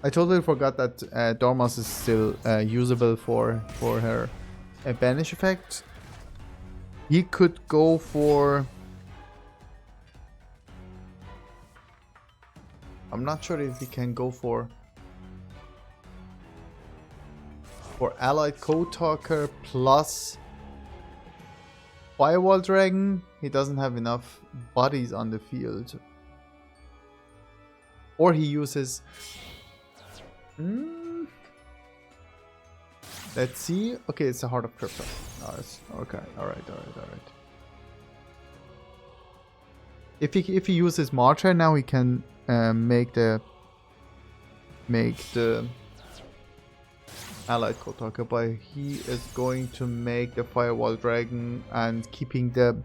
I totally forgot that Dormouse is still usable for her banish effect. He could go for... I'm not sure if he can go for allied Code Talker plus Firewall Dragon. He doesn't have enough bodies on the field. Or he uses... Let's see. Okay, it's a Heart of Crypto. Oh, okay, alright. If he uses Marcher now, he can make the allied Code Talker, but he is going to make the Firewall Dragon and keeping the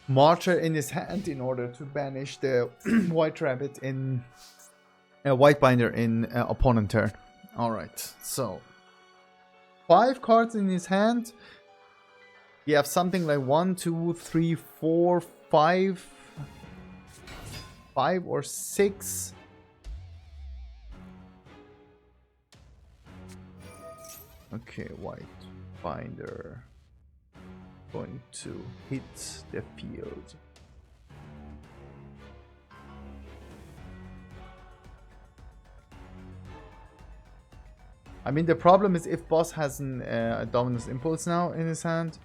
Marcher in his hand in order to banish the White Rabbit in White Binder in opponent turn. Alright, so 5 cards in his hand. We have something like 1, 2, 3, 4, 5 or 6. Okay, White Binder going to hit the field. I mean, the problem is if boss has a Dominus Impulse now in his hand.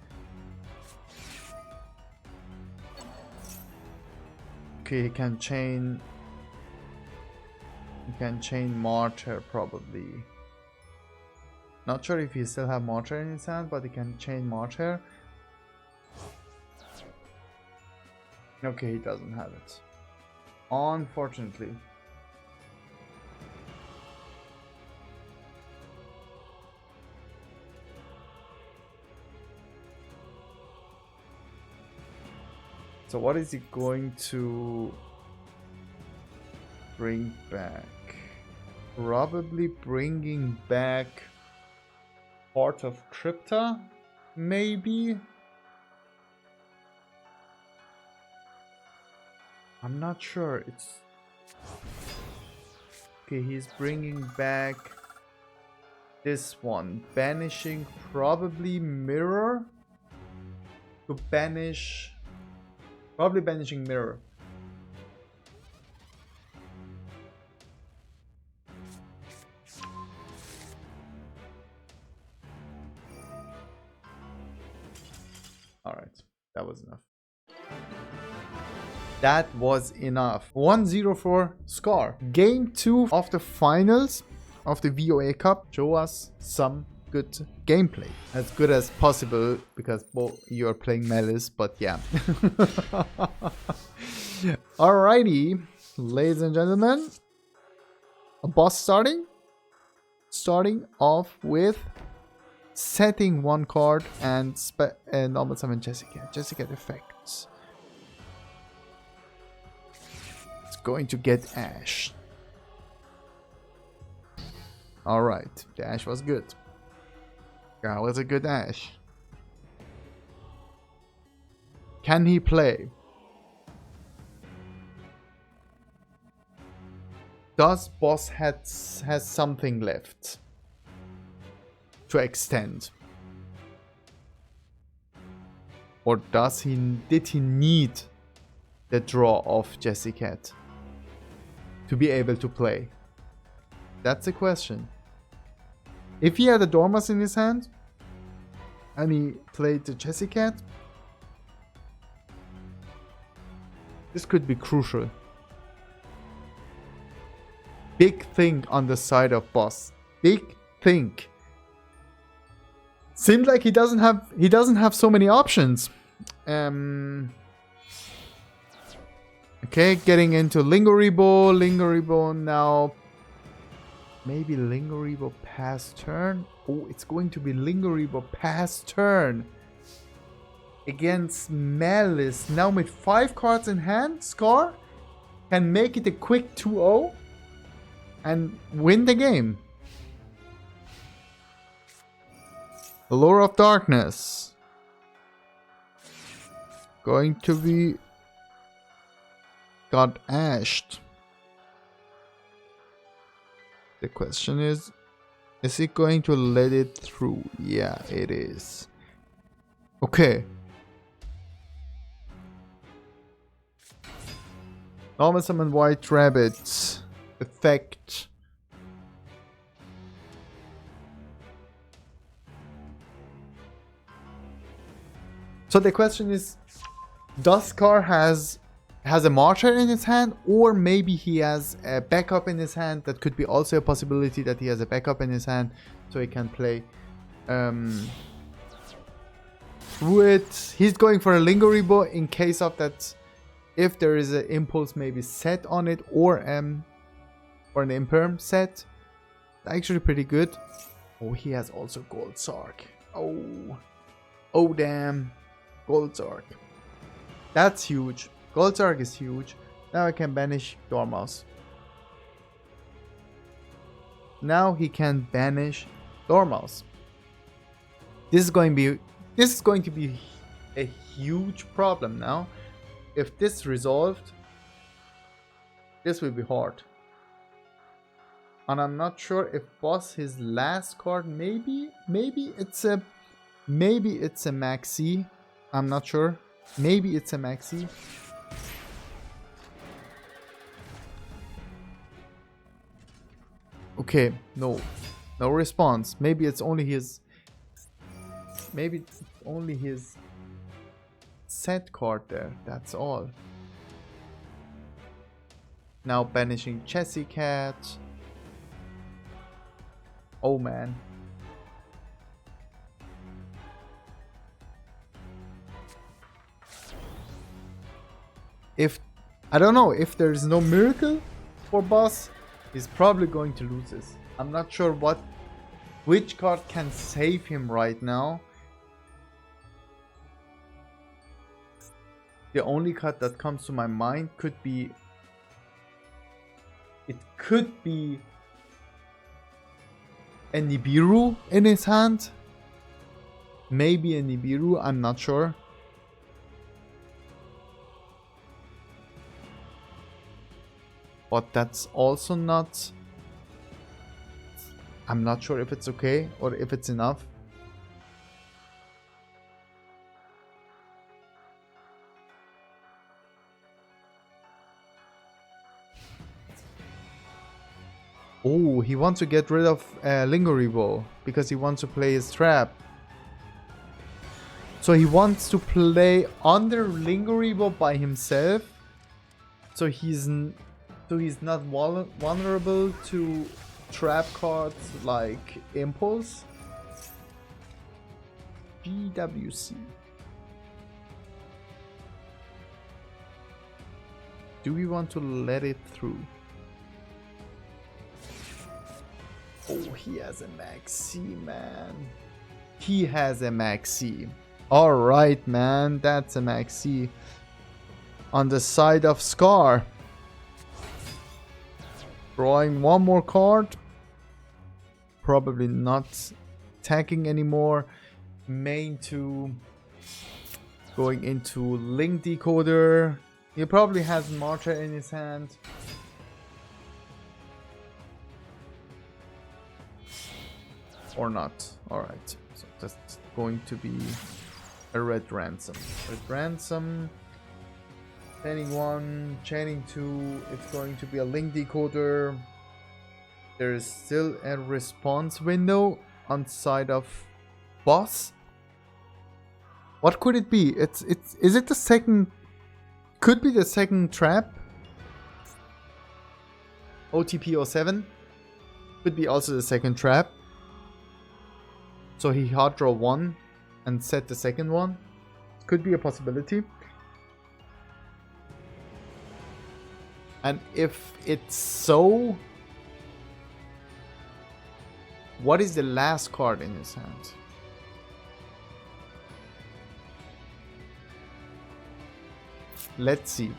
Okay, he can chain Marcher probably. Not sure if he still have Marcher in his hand, but he can chain Marcher. Okay, he doesn't have it. Unfortunately. So what is he going to bring back? Probably bringing back Heart of Crypta, maybe? I'm not sure. It's... Okay, he's bringing back this one. Banishing probably Mirror. To banish... Probably banishing Mirror. Alright, that was enough. That was enough. 1-0 for Scar. Game 2 of the finals of the VoA Cup. Show us some good gameplay. As good as possible, because both you're playing Malice, but yeah. Alrighty, ladies and gentlemen. A boss starting. Starting off with setting one card and normal summon Jessica. Jessica effects. It's going to get Ash. Alright, the Ash was good. That was a good Ash. Can he play? Does boss has something left to extend? Or did he need the draw of Jessica to be able to play? That's the question. If he had a Dormouse in his hand and he played the Jessica, this could be crucial. Big thing on the side of boss. Big thing. Seems like he doesn't have so many options. Okay, getting into Lingoribo. Lingoribo now. Maybe Lingoribo pass turn. Oh, it's going to be Lingoribo pass turn. Against Malice. Now with 5 cards in hand, Scar can make it a quick 2-0 and win the game. Allure of Darkness. Going to be... got ashed. The question is he going to let it through? Yeah, it is. Okay. Normal summon White Rabbit. Effect. So the question is, does Scar has a Martyr in his hand, or maybe he has a backup in his hand? That could be also a possibility, that he has a backup in his hand so he can play through it. He's going for a Lingoribo in case of that, if there is an impulse maybe set on it, or an imperm set. Actually pretty good. Oh, he has also Gold Sark. Oh damn, Gold Sark. That's huge. Gold Sark is huge. Now I can banish Dormouse. Now he can banish Dormouse. This is going to be a huge problem now. If this resolved, this will be hard. And I'm not sure if boss his last card, maybe it's a maxi. I'm not sure. Maybe it's a maxi. Okay, no response. Maybe it's only his set card there. That's all. Now banishing Jessica. Oh man. I don't know, if there's no miracle for boss, he's probably going to lose this. I'm not sure which card can save him right now. The only card that comes to my mind could be a Nibiru in his hand. Maybe a Nibiru, I'm not sure. But that's also not... I'm not sure if it's okay or if it's enough. Oh, he wants to get rid of Lingeribo because he wants to play his trap. So he wants to play under Lingeribo by himself. So he's not vulnerable to trap cards like Impulse. GWC. Do we want to let it through? Oh, he has a Maxi, man. He has a Maxi. Alright, man. That's a Maxi. On the side of Scar. Drawing one more card. Probably not attacking anymore. Main 2. Going into Link Decoder. He probably has Marcha in his hand. Or not. Alright. So that's going to be a Red Ransom. Red Ransom. Chaining 1, chaining 2. It's going to be a Link Decoder. There is still a response window on side of boss. What could it be? Is it the second? Could be the second trap. OTP 07. Could be also the second trap. So he hard draw 1 and set the second one. Could be a possibility. And if it's so, what is the last card in his hand? Let's see.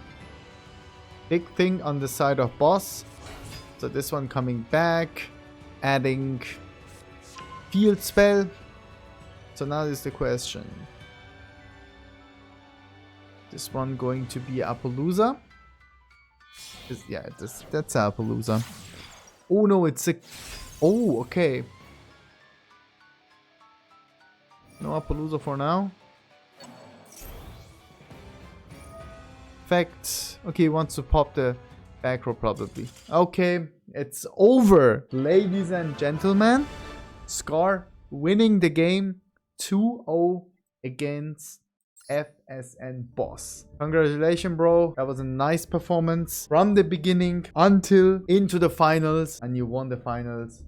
Big thing on the side of boss. So this one coming back, adding field spell. So now is the question. This one going to be Appaloosa. Yeah, that's Appaloosa. Oh no, it's a... Oh, okay. No Appaloosa for now. Fact. Okay, he wants to pop the back row probably. Okay, it's over, ladies and gentlemen. Scar winning the game 2-0 against FSN Boss. Congratulations, bro. That was a nice performance from the beginning until into the finals, and you won the finals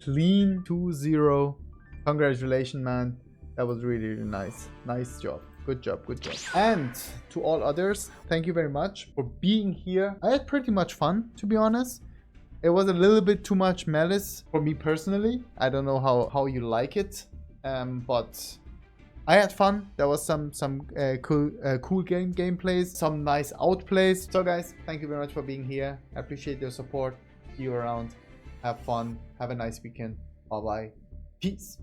clean 2-0. Congratulations, man. That was really, really nice. Nice job. Good job, good job. And to all others, thank you very much for being here. I had pretty much fun, to be honest. It was a little bit too much malice for me personally. I don't know how you like it, but I had fun. There was some cool gameplays, some nice outplays. So guys, thank you very much for being here. I appreciate your support. See you around. Have fun. Have a nice weekend. Bye bye. Peace.